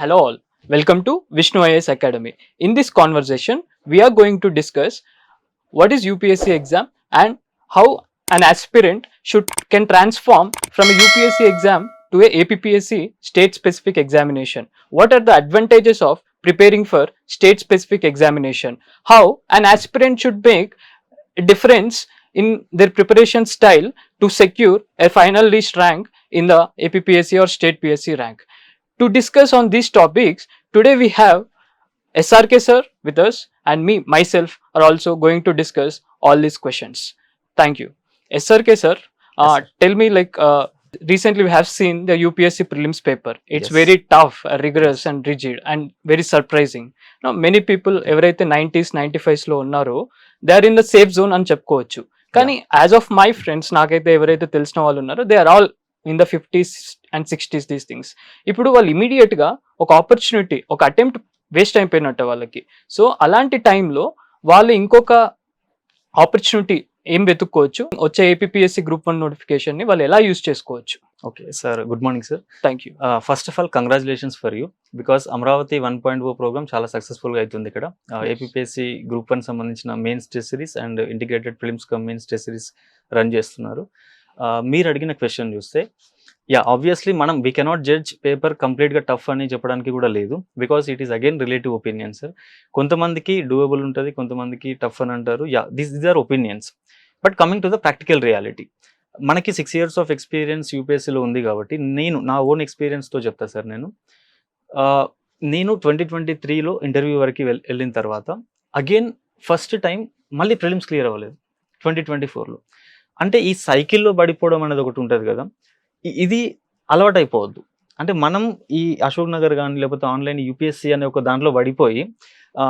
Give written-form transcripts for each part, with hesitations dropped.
Hello all, welcome to Vishnu IAS Academy. In this conversation, we are going to discuss what is UPSC exam and how an aspirant can transform from a UPSC exam to a APPSC state specific examination. What are the advantages of preparing for state specific examination? How an aspirant should make a difference in their preparation style to secure a final list rank in the APPSC or state PSC rank. To discuss on these topics, today we have SRK sir with us and myself are also going to discuss all these questions. Thank you. SRK sir, Yes, sir. tell me recently we have seen the UPSC prelims paper. It's Yes. very tough, rigorous Yes. and rigid and very surprising. Now many people ఎవరైతే 90s 95s లో ఉన్నారో they are in the safe zone అని చెప్పుకోవచ్చు. కానీ as of my friends నాకైతే ఎవరైతే తెలిసిన వాళ్ళు ఉన్నారో they are all in the 50s and 60s these things. ఇప్పుడు వాళ్ళు ఇమీడియట్ గా ఒక ఆపర్చునిటీ, ఒక అటెంప్ట్ వేస్ట్ అయిపోయినట్టు వాళ్ళకి. సో అలాంటి టైంలో వాళ్ళు ఇంకొక ఆపర్చునిటీ ఏం వెతుక్కోవచ్చు, వచ్చే ఏపీఎస్సి గ్రూప్ 1 నోటిఫికేషన్ ని వాళ్ళు ఎలా యూజ్ చేసుకోవచ్చు? Okay, sir. Good morning, sir. Thank you. First of all, congratulations for you because Amravati 1.0 program చాలా సక్సెస్ఫుల్ గా అవుతుంది ఇక్కడ. ఏపీఎస్సి గ్రూప్ 1 సంబంధించిన mains test series and integrated prelims cum mains test series run చేస్తున్నారు. మీరు అడిగిన question చూస్తే obviously we cannot judge paper కంప్లీట్గా టఫ్ అని చెప్పడానికి కూడా లేదు, because it is again relative opinion sir. కొంతమందికి డూయబుల్ ఉంటుంది, కొంతమందికి టఫ్ అని అంటారు. These are opinions. But coming to the practical reality, మనకి 6 years ఆఫ్ ఎక్స్పీరియన్స్ యూపీఎస్సీలో ఉంది కాబట్టి నేను నా ఓన్ ఎక్స్పీరియన్స్తో చెప్తా సార్. నేను 2023లో ఇంటర్వ్యూ వరకు వెళ్ళిన తర్వాత అగైన్ ఫస్ట్ టైం మళ్ళీ ప్రిలిమ్స్ క్లియర్ అవ్వలేదు 2024లో. అంటే ఈ సైకిల్లో పడిపోవడం అనేది ఒకటి ఉంటుంది కదా, ఇది అలవాటు అయిపోవద్దు. అంటే మనం ఈ అశోక్ నగర్ కానీ లేకపోతే ఆన్లైన్ యూపీఎస్సీ అనే ఒక దాంట్లో పడిపోయి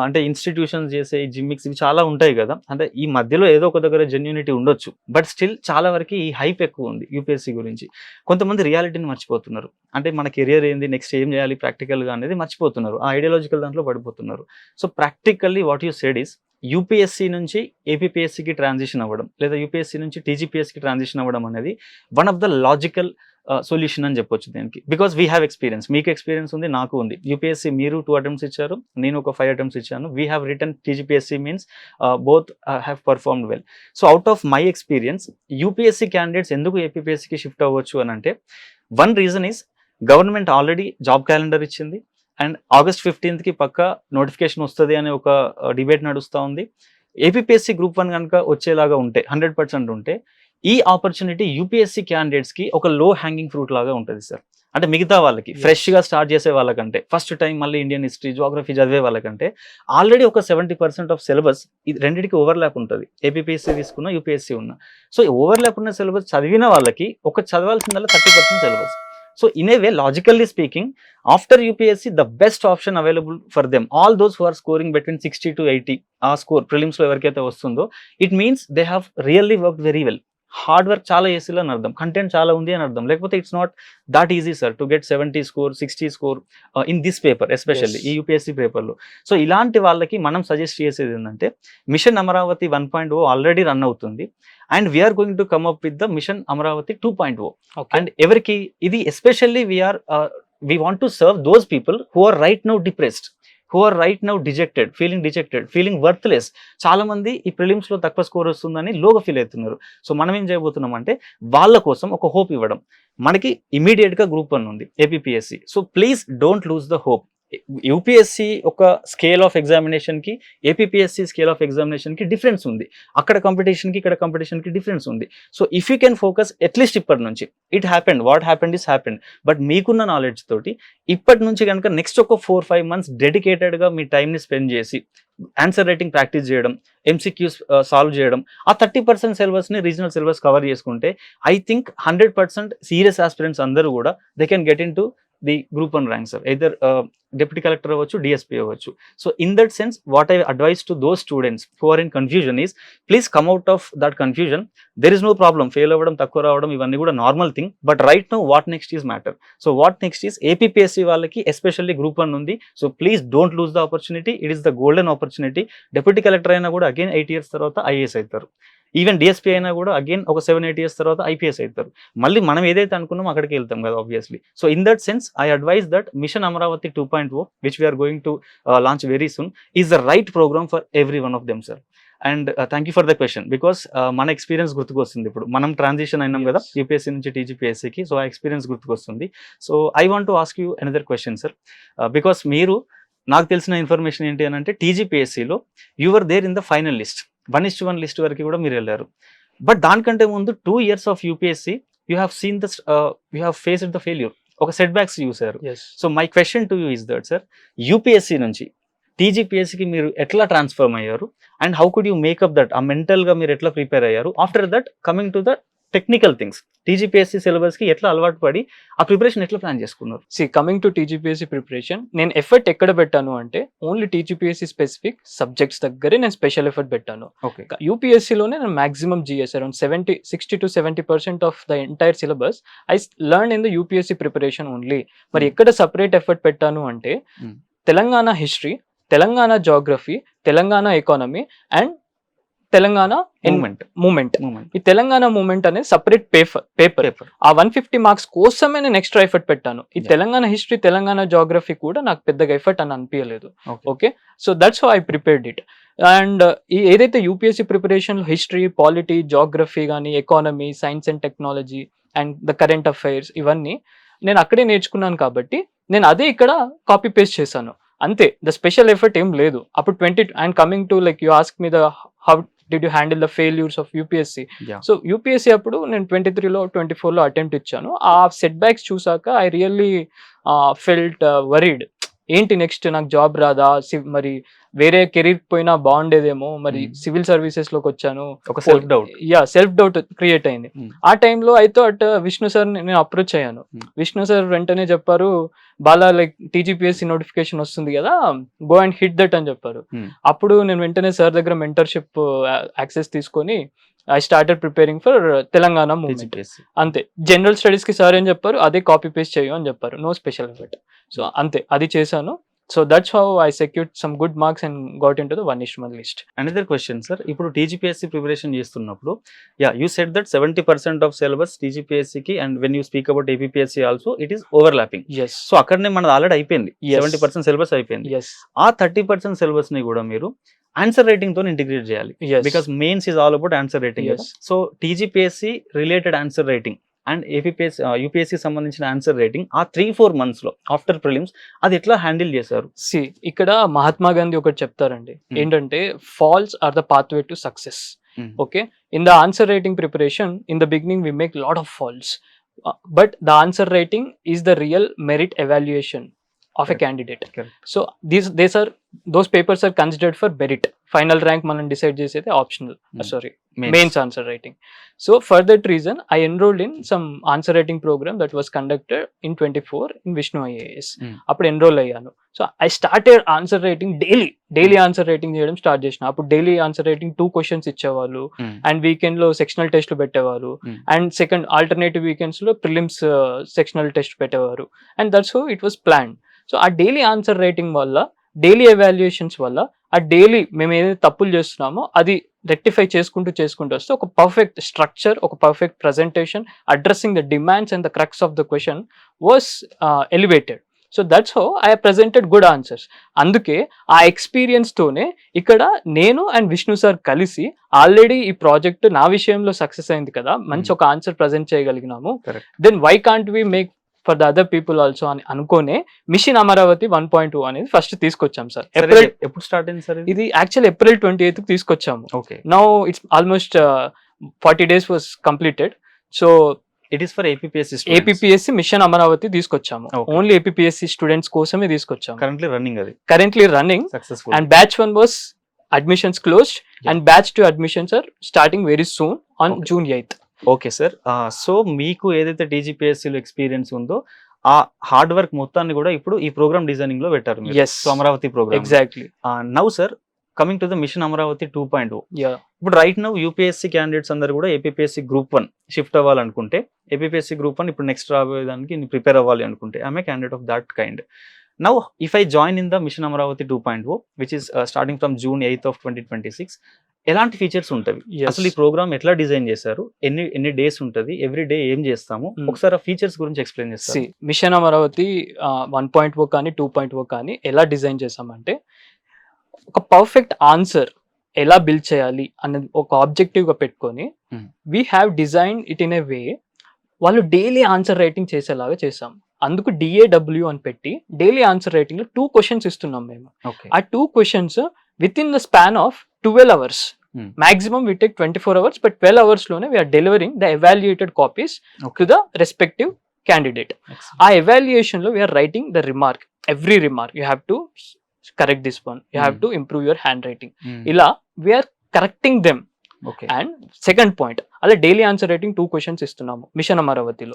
అంటే ఇన్స్టిట్యూషన్స్ చేసే జిమ్మిక్స్ ఇవి చాలా ఉంటాయి కదా, అంటే ఈ మధ్యలో ఏదో ఒక దగ్గర జెన్యూనిటీ ఉండొచ్చు, బట్ స్టిల్ చాలా వరకు ఈ హైప్ ఎక్కువ ఉంది యూపీఎస్సీ గురించి. కొంతమంది రియాలిటీని మర్చిపోతున్నారు. అంటే మన కెరియర్ ఏంది, నెక్స్ట్ ఏం చేయాలి ప్రాక్టికల్గా అనేది మర్చిపోతున్నారు, ఆ ఐడియాలజికల్ దాంట్లో పడిపోతున్నారు. So practically what you said is UPSC నుంచి ఏపీఎస్సీకి ట్రాన్సిషన్ అవ్వడం లేదా యూపీఎస్సీ నుంచి టీజీపీఎస్కి ట్రాన్సిషన్ అవ్వడం అనేది one of the logical solution అని చెప్పొచ్చు దీనికి. బికాస్ వీ హ్యావ్ ఎక్స్పీరియన్స్, మీకు ఎక్స్పీరియన్స్ ఉంది, నాకు ఉంది. యూపీఎస్సీ మీరు 2 attempts ఇచ్చారు, నేను ఒక 5 attempts ఇచ్చాను. We have written TGPSC means both have performed well. So out of my experience UPSC candidates ఎందుకు ఏపీఎస్సీకి షిఫ్ట్ అవ్వచ్చు అని అంటే, one reason is government already job calendar ఇచ్చింది అండ్ August 15th పక్కా నోటిఫికేషన్ వస్తుంది అనే ఒక డిబేట్ నడుస్తూ ఉంది. ఏపీఎస్సీ గ్రూప్ 1 కనుక వచ్చేలాగా ఉంటే 100% ఉంటే ఈ ఆపర్చునిటీ యూపీఎస్సీ క్యాండిడేట్స్కి ఒక లో హ్యాంగింగ్ ఫ్రూట్ లాగా ఉంటుంది సార్. అంటే మిగతా వాళ్ళకి ఫ్రెష్గా స్టార్ట్ చేసే వాళ్ళకంటే, ఫస్ట్ టైం మళ్ళీ ఇండియన్ హిస్టరీ జోగ్రఫీ చదివే వాళ్ళకంటే ఆల్రెడీ ఒక 70% ఆఫ్ సిలబస్ ఇది రెండింటికి ఓవర్లాప్ ఉంటుంది, ఏపీఎస్సీ తీసుకున్న యూపీఎస్సీ ఉన్న. సో ఓవర్లాప్ ఉన్న సిలబస్ చదివిన వాళ్ళకి ఒక చదవాల్సిందల్లా 30% syllabus. So in a way, logically speaking, after UPSC, the best option available for them, all those who are scoring between 60 to 80, score prelims lo evarkaithe vastundo, it means they have really worked very well. Hard work చాలా చేసిల్లు అని అర్థం, content చాలా ఉంది అని అర్థం. లేకపోతే it's not that easy sir to get 70 score 60 score in this paper, especially ఈ UPSC పేపర్లో. సో ఇలాంటి వాళ్ళకి మనం సజెస్ట్ చేసేది ఏంటంటే, మిషన్ అమరావతి 1.0 ఆల్రెడీ రన్ అవుతుంది and we're going to come up with the mission Amaravati 2.0. And ఎవరికి ఇది especially we want to serve those people who are right now depressed, who are right now dejected, feeling worthless. చాలా మంది ఈ ప్రిలిమ్స్లో తక్కువ score వస్తుందని లోగా feel అవుతున్నారు. So మనం ఏం చేయబోతున్నాం అంటే వాళ్ళ కోసం ఒక హోప్ ఇవ్వడం. మనకి ఇమీడియట్గా గ్రూప్ 1 ఉంది APSC. So please don't lose the hope. UPSC ఒక స్కేల్ ఆఫ్ ఎగ్జామినేషన్కి ఏపీఎస్సీ స్కేల్ ఆఫ్ ఎగ్జామినేషన్కి డిఫరెన్స్ ఉంది, అక్కడ కాంపిటీషన్కి ఇక్కడ కాంపిటీషన్కి డిఫరెన్స్ ఉంది. So if you can focus at least ఇప్పటి నుంచి, it happened, what happened is happened, but మీకున్న నాలెడ్జ్ తోటి ఇప్పటి నుంచి కనుక నెక్స్ట్ ఒక 4-5 months డెడికేటెడ్గా మీ టైంని స్పెండ్ చేసి ఆన్సర్ రైటింగ్ ప్రాక్టీస్ చేయడం, ఎంసీక్యూస్ సాల్వ్ చేయడం, ఆ 30% సిలబస్ని రీజనల్ సిలబస్ కవర్ చేసుకుంటే ఐ థింక్ 100% సీరియస్ ఆస్పిరెంట్స్ అందరూ కూడా they can get in to the group 1 ranks, either deputy collector అవ్వచ్చు, డిఎస్పీ అవ్వచ్చు. So in that sense what I advice to those students who are in confusion is, please come out of that confusion. There is no problem, fail అవ్వడం, తక్కువ రావడం ఇవన్నీ కూడా normal thing, but right know what next is matter. So what next is APSC వాళ్ళకి especially group 1 ఉంది. So please don't lose the opportunity, it is the golden opportunity. Deputy collector అయినా కూడా again 8 years తర్వాత IAS అవుతారు. Even DSP అయినా కూడా again ఒక 7-8 years తర్వాత ఐపీఎస్ అవుతారు. మళ్ళీ మనం ఏదైతే అనుకున్నామో అక్కడికి వెళ్తాం కదా obviously. So in that sense I advise that mission Amaravati 2.0 which we're going to launch very soon is the right programme for every one of them sir. And thank you for the question because మన experience గుర్తుకొస్తుంది. ఇప్పుడు మనం transition అయినాం కదా UPSC నుంచి టీజీపీఎస్సీకి. So ఆ experience గుర్తుకొస్తుంది. So I want to ask you another question sir, because మీరు నాకు తెలిసిన ఇన్ఫర్మేషన్ ఏంటి అని అంటే టీజీపీఎస్సీలో your there in the final list, 1:1 list వరకు కూడా మీరు వెళ్ళారు. బట్ దానికంటే ముందు 2 years of UPSC you have seen the you have faced the failure, ఒక సెట్ బ్యాక్స్ చూసారు. So my question to you is that sir, UPSC నుంచి టీజీపీఎస్సీకి మీరు ఎట్లా ట్రాన్స్ఫర్మ్ అయ్యారు and how could you make up that, ఆ మెంటల్గా మీరు ఎట్లా ప్రిపేర్ అయ్యారు? After that coming to the technical things, TGPSC సిలబస్కి ఎట్లా అలవాటు పడి ఆ ప్రిపరేషన్ ఎట్లా ప్లాన్ చేసుకున్నారు? కమింగ్ టు టీజీపీఎస్సీ ప్రిపరేషన్, నేను ఎఫర్ట్ ఎక్కడ పెట్టాను అంటే ఓన్లీ టీజీపీఎస్సీ స్పెసిఫిక్ సబ్జెక్ట్స్ దగ్గరే నేను స్పెషల్ ఎఫర్ట్ పెట్టాను. ఓకే. యూపీఎస్సీలోనే నేను maximum GS around 60 to 70% of the entire syllabus I learn in the UPSC preparation only. మరి ఎక్కడ సపరేట్ ఎఫర్ట్ పెట్టాను అంటే Telangana history, Telangana geography, Telangana economy and Telangana movement. ఈ తెలంగాణ మూమెంట్ అనేది సపరేట్ పేపర్. ఆ 150 మార్క్స్ కోసమే నేను ఎక్స్ట్రా ఎఫర్ట్ పెట్టాను. ఈ తెలంగాణ హిస్టరీ, తెలంగాణ జాగ్రఫీ కూడా నాకు పెద్దగా ఎఫర్ట్ అని అనిపించలేదు. Okay, so that's how I prepared it. And ఈ ఏదైతే UPSC preparation history, polity, geography కానీ, economy, science and technology and the current affairs ఇవన్నీ నేను అక్కడే నేర్చుకున్నాను కాబట్టి నేను అదే ఇక్కడ కాపీ పేస్ట్ చేశాను అంతే. ద స్పెషల్ ఎఫర్ట్ ఏం లేదు. అప్పుడు 20 and coming to like you ask me the how did you handle the failures of UPSC. So UPSC అప్పుడు నేను 23లో 24లో అటెంప్ట్ ఇచ్చాను. ఆ సెట్ బ్యాక్స్ చూసాక ఐ రియల్లీ ఫెల్ట్ వరీడ్. ఏంటి నెక్స్ట్ నాకు జాబ్ రాదా, మరి వేరే కెరీర్ పోయినా బాగుండేదేమో, మరి సివిల్ సర్వీసెస్ లోకి వచ్చాను, ఒక సెల్ఫ్ డౌట్ క్రియేట్ అయింది. ఆ టైంలో అయితే అట్ విష్ణు సార్ నేను అప్రోచ్ అయ్యాను. విష్ణు సార్ వెంటనే చెప్పారు, బాలా లైక్ టీజీపీఎస్సీ నోటిఫికేషన్ వస్తుంది కదా, గో అండ్ హిట్ దట్ అని చెప్పారు. అప్పుడు నేను వెంటనే సార్ దగ్గర మెంటర్షిప్ యాక్సెస్ తీసుకొని I started preparing for Telangana movement. అంతే. జనరల్ స్టడీస్ కి సార్ ఏం చెప్పారు, అదే కాపీ పేస్ట్ చేయు అని చెప్పారు, నో స్పెషల్ ఎఫర్ట్. సో అంతే, అది చేశాను. So that's how I secured some good marks and got in to the 1:1 list. Another question sir, ఇప్పుడు టీజీపీఎస్సీ ప్రిపరేషన్ చేస్తున్నప్పుడు you said that 70% of syllabus టీజీపీఎస్సీకి and when you speak about APSC also it is overlapping. So అక్కడనే మనది already అయిపోయింది, 70% syllabus అయిపోయింది. ఆ 30% syllabus ని కూడా మీరు ఆన్సర్ రైటింగ్ తో ఇంటిగ్రేట్ చేయాలి, because mains is all about answer writing. So TGPSC related answer writing and UPSC సంబంధించిన ఆన్సర్ రైటింగ్ ఆ 3-4 months లో ఆఫ్టర్ ప్రిలిమ్స్ అది ఎట్లా హ్యాండిల్ చేశారు? ఇక్కడ మహాత్మా గాంధీ ఒకటి చెప్తారండి, ఏంటంటే falls are the pathway to success. Okay, in the answer writing preparation in the beginning we make lot of falls, but the answer writing is the real merit evaluation of a candidate. So those papers are considered for merit. Final rank మనం decide చేసేది optional, mains answer writing. So for that reason I enrolled in some answer writing programme that was conducted in 24 in Vishnu IAS. అప్పుడు enroll అయ్యాను. So I started answer writing daily answer writing చేయడం start చేసిన. అప్పుడు daily answer writing 2 questions ఇచ్చేవాళ్ళు and weekend లో sectional టెస్ట్లు పెట్టేవారు and second alternative weekends లో ప్రిలిమ్స్ సెక్షనల్ టెస్ట్ పెట్టేవారు and that's how it was planned. So ఆ డైలీ ఆన్సర్ రైటింగ్ వల్ల, డైలీ ఎవాల్యుయేషన్స్ వల్ల, ఆ డైలీ మేము ఏదైతే తప్పులు చేస్తున్నామో అది రెక్టిఫై చేసుకుంటూ వస్తే ఒక పర్ఫెక్ట్ స్ట్రక్చర్, ఒక perfect presentation addressing the demands and the crux of the question was elevated. So that's how I presented good answers. అందుకే ఆ ఎక్స్పీరియన్స్ తోనే ఇక్కడ నేను అండ్ విష్ణు సార్ కలిసి ఆల్రెడీ ఈ ప్రాజెక్ట్ నా విషయంలో సక్సెస్ అయింది కదా, మంచి ఒక ఆన్సర్ ప్రజెంట్ చేయగలిగినాము, then why can't we make for the other people also అని అనుకోనే మిషన్ అమరావతి 1.2 అనేది ఫస్ట్ తీసుకొచ్చాం సార్. ఎప్పుడు స్టార్ట్ అయింది సార్ ఇది? యాక్చువల్ April 28th తీసుకొచ్చాము. Now it's almost 40 days was completed. So it is for APSC mission Amaravati తీసుకొచ్చాము. ఓన్లీ ఏపీఎస్సీ స్టూడెంట్స్ కోసమే తీసుకొచ్చాము. Currently running successful. And batch 1 was admissions closed and batch 2 admissions are starting very soon on June 8th. Okay sir, so మీకు ఏదైతే టీజీపీఎస్సీలో experience ఉందో ఆ hard work మొత్తాన్ని కూడా ఇప్పుడు ఈ ప్రోగ్రామ్ డిజైనింగ్ లో పెట్టారు. So Amaravati programme. Exactly. Now sir, coming to the mission Amaravati 2.0. ఇప్పుడు రైట్ నౌ యూపీఎస్సీ క్యాండిడేట్స్ అందరు కూడా ఏపీఎస్సీ Group 1 షిఫ్ట్ అవ్వాలనుకుంటే, ఏపీఎస్సీ Group 1 ఇప్పుడు నెక్స్ట్ రాబోయేదానికి ప్రిపేర్ అవ్వాలి అనుకుంటే, I'm a candidate of that kind. Now, if I join in the Mission Amravati 2.0, which is starting from June 8th of 2026, ఎలాంటి features ఉంటాయి, Yes. అసలు ఈ ప్రోగ్రామ్ ఎట్లా డిజైన్ చేశారు, ఎన్ని డేస్ ఉంటది, ఎవ్రీ డే ఏం చేస్తాము, ఒకసారి ఆ ఫీచర్స్ గురించి ఎక్స్ప్లెయిన్ చేస్తారు. మిషన్ అమరావతి 1.0 కానీ 2.0 కానీ ఎలా డిజైన్ చేసామంటే, ఒక పర్ఫెక్ట్ ఆన్సర్ ఎలా బిల్డ్ చేయాలి అన్నది ఒక ఆబ్జెక్టివ్ గా పెట్టుకొని we have design it in a way వాళ్ళు డైలీ ఆన్సర్ రైటింగ్ చేసేలాగా చేసాం. అందుకు DAW అని పెట్టి డైలీ ఆన్సర్ రైటింగ్ లో 2 క్వశ్చన్స్ ఇస్తున్నాం మేము. ఆ 2 questions with in the span of 12 hours. Maximum we take 24 hours, but 12 hours lone we are delivering the evaluated copies to the respective candidate. ఆ evaluation లో we are writing the remark, every remark you have to correct this one, you have to improve your handwriting. ఇలా we are correcting them. And second point, అలా daily answer writing 2 questions ఇస్తున్నాము machine అమరావతిలో.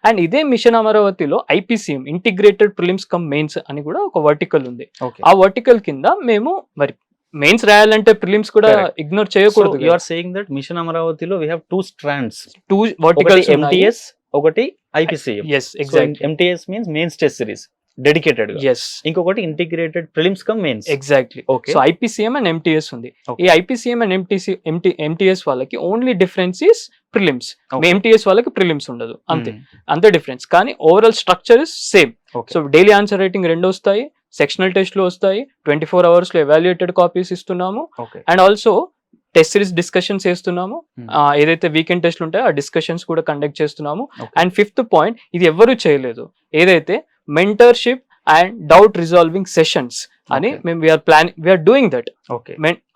And ఇదే machine అమరావతిలో IPCM integrated prelims come mains అని కూడా ఒక vertical ఉంది. ఆ వర్టికల్ కింద మేము మరి మెయిన్స్ రాయాలంటే ప్రిలిమ్స్ కూడా ఇగ్నోర్ చేయకూడదు. You are saying that mission అమరావతిలో we have 2 strands, 2 verticals, MTS ఒకటి IPCM. yes exactly. MTS means mains test series dedicated గా, yes, ఇంకొకటి integrated prelims come mains. Exactly. So IPCM and MTS ఉంది. ఈ IPCM and MTS వాళ్ళకి only difference is prelims, MTS వాళ్ళకి prelims ఉండదు, అంతే difference. కానీ overall structure is same. So daily answer writing 2 వస్తాయి, సెక్షనల్ టెస్ట్ లో వస్తాయి, 24 hours లో ఎవాల్యుయేటెడ్ కాపీస్ ఇస్తున్నాము, and also test series discussions చేస్తున్నాము. ఏదైతే వీకెండ్ టెస్ట్లు ఉంటాయో ఆ డిస్కషన్స్ కూడా కండక్ట్ చేస్తున్నాము. అండ్ 5th పాయింట్, ఇది ఎవ్వరూ చేయలేదు, ఏదైతే mentorship and doubt resolving sessions అని మేము వీఆర్ డూయింగ్ దట్.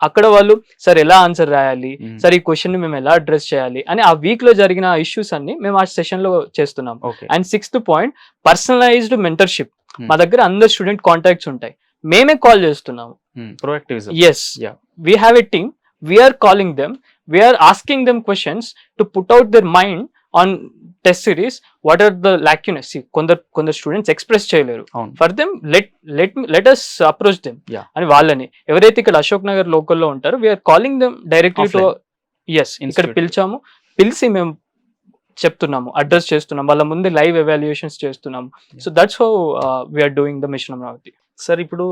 అక్కడ వాళ్ళు సార్ ఎలా ఆన్సర్ రాయాలి, సార్ ఈ క్వశ్చన్ ని మేము ఎలా అడ్రస్ చేయాలి అని ఆ వీక్ లో జరిగిన ఇష్యూస్ అన్ని మేము ఆ సెషన్ లో చేస్తున్నాం. And 6th point, personalised mentorship. మా దగ్గర అందరు స్టూడెంట్ కాంటాక్ట్స్ ఉంటాయి, మేమే కాల్ చేస్తున్నాము. Yes, we have a team, we're calling them, we're asking them questions to put out their mind on test series. What are the lacunas? కొందరు students express చేయలేరు, for them let us approach them అని. వాళ్ళని ఎవరైతే ఇక్కడ అశోక్ నగర్ లోకల్లో ఉంటారో we're calling them directly to, yes, ఇక్కడ పిలిచి మేము చెప్తున్నాము, అడ్రస్ చేస్తున్నాం, వాళ్ళ ముందు లైవ్ ఎవాల్యుయేషన్స్ చేస్తున్నాము. So that's how we're doing the mission Amaravati. Sir ఇప్పుడు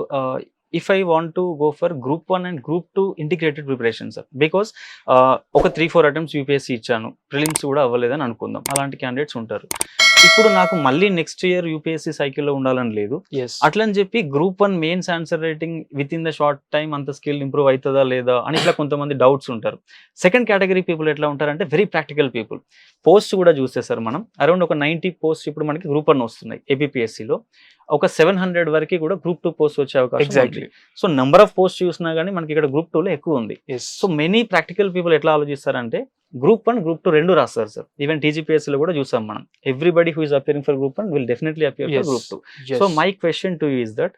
if I want to go for group 1 and group 2 integrated preparation, sir, because ఒక 3-4 attempts UPSC ఇచ్చాను, ప్రిలిమ్స్ కూడా అవ్వలేదని అనుకుందాం, అలాంటి క్యాండిడేట్స్ ఉంటారు. ఇప్పుడు నాకు మళ్ళీ నెక్స్ట్ ఇయర్ UPSC సైకిల్లో ఉండాలని లేదు, అట్లని చెప్పి group 1 mains answer writing with in the short time అంత స్కిల్ ఇంప్రూవ్ అవుతుందా లేదా అని ఇట్లా కొంతమంది డౌట్స్ ఉంటారు. సెకండ్ కేటగిరీ పీపుల్ ఎట్లా ఉంటారంటే వెరీ ప్రాక్టికల్ పీపుల్. పోస్ట్ కూడా చూస్తే సార్ మనం అరౌండ్ ఒక 90 పోస్ట్ ఇప్పుడు మనకి గ్రూప్ 1 వస్తున్నాయి APPSCలో, ఒక 700 వరకు కూడా గ్రూప్ 2 పోస్ట్ వచ్చే అవకాశం ఉంది. సో నెంబర్ ఆఫ్ పోస్ట్ చూసినా కానీ మనకి ఇక్కడ గ్రూప్ 2లో ఎక్కువ ఉంది. సో మెనీ ప్రాక్టికల్ పీపుల్ ఎట్లా ఆలోచిస్తారంటే గ్రూప్ 1 గ్రూప్ 2 రెండు రాస్తారు సార్. ఈవెన్ TGPSC లో కూడా చూసాం మనం, everybody who is appearing for group 1 will definitely appear for group 2. So my question to you is that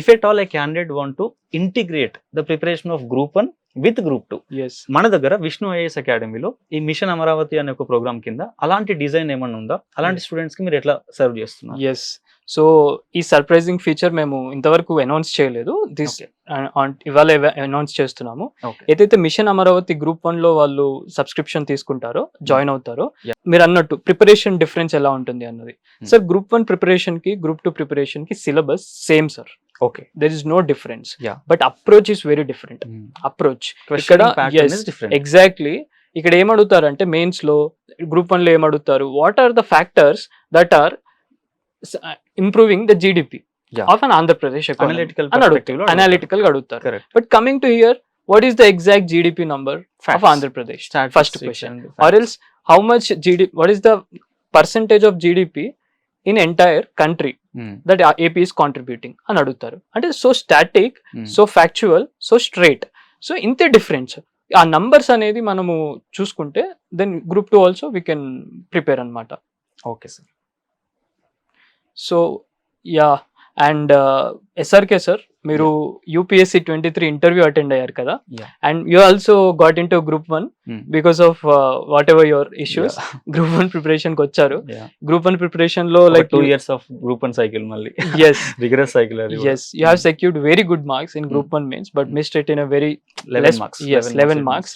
if at all A candidate want to integrate the preparation of group 1 with group 2, మన దగ్గర Vishnu IAS అకాడమీలో ఈ machine Amaravati అనే ఒక programme కింద అలాంటి design ఏమన్నా ఉందా? అలాంటి స్టూడెంట్స్ కి మీరు ఎట్లా సర్వ్ చేస్తున్నారు? ఎస్, సో ఈ సర్ప్రైజింగ్ ఫీచర్ మేము ఇంతవరకు అనౌన్స్ చేయలేదు, ఇవాళ అనౌన్స్ చేస్తున్నాము. ఏదైతే మిషన్ అమరావతి గ్రూప్ 1 లో వాళ్ళు సబ్స్క్రిప్షన్ తీసుకుంటారో, జాయిన్ అవుతారో, మీరు అన్నట్టు ప్రిపరేషన్ డిఫరెన్స్ ఎలా ఉంటుంది అన్నది. సార్ గ్రూప్ 1 ప్రిపరేషన్ కి గ్రూప్ 2 ప్రిపరేషన్ కి syllabus same sir. Okay, there is no difference, but approach is very different. Approach ikkada, yes, exactly. ఇక్కడ ఏం అడుగుతారంటే మెయిన్స్ లో గ్రూప్ 1 లో ఏం అడుగుతారు, what are the factors that are improving the GDP of an Andhra Pradesh analytical గా అడుగుతారు. But coming to here, what is the exact GDP number of Andhra Pradesh? First question. Or else how much GDP, what is the percentage of GDP in entire country that AP is contributing అని అడుగుతారు. అంటే so static, so factual, so straight. So ఇంతే difference. ఆ numbers అనేది మనము చూసుకుంటే then group 2 also we can prepare అనమాట. Okay sir. So yeah, and SRK sir, మీరు UPSC 23 ఇంటర్వ్యూ అటెండ్ అయ్యారు కదా, and you also got in to group 1 because of whatever your issues. Group 1 preparation కి వచ్చారు. Group 1 preparation లో like 2 years of group 1 cycle మళ్ళీ. Yes, rigorous cycle అది. Yes, you have secured very good marks in group 1 mains, but missed it in a very 11 marks. Yes, 11 marks.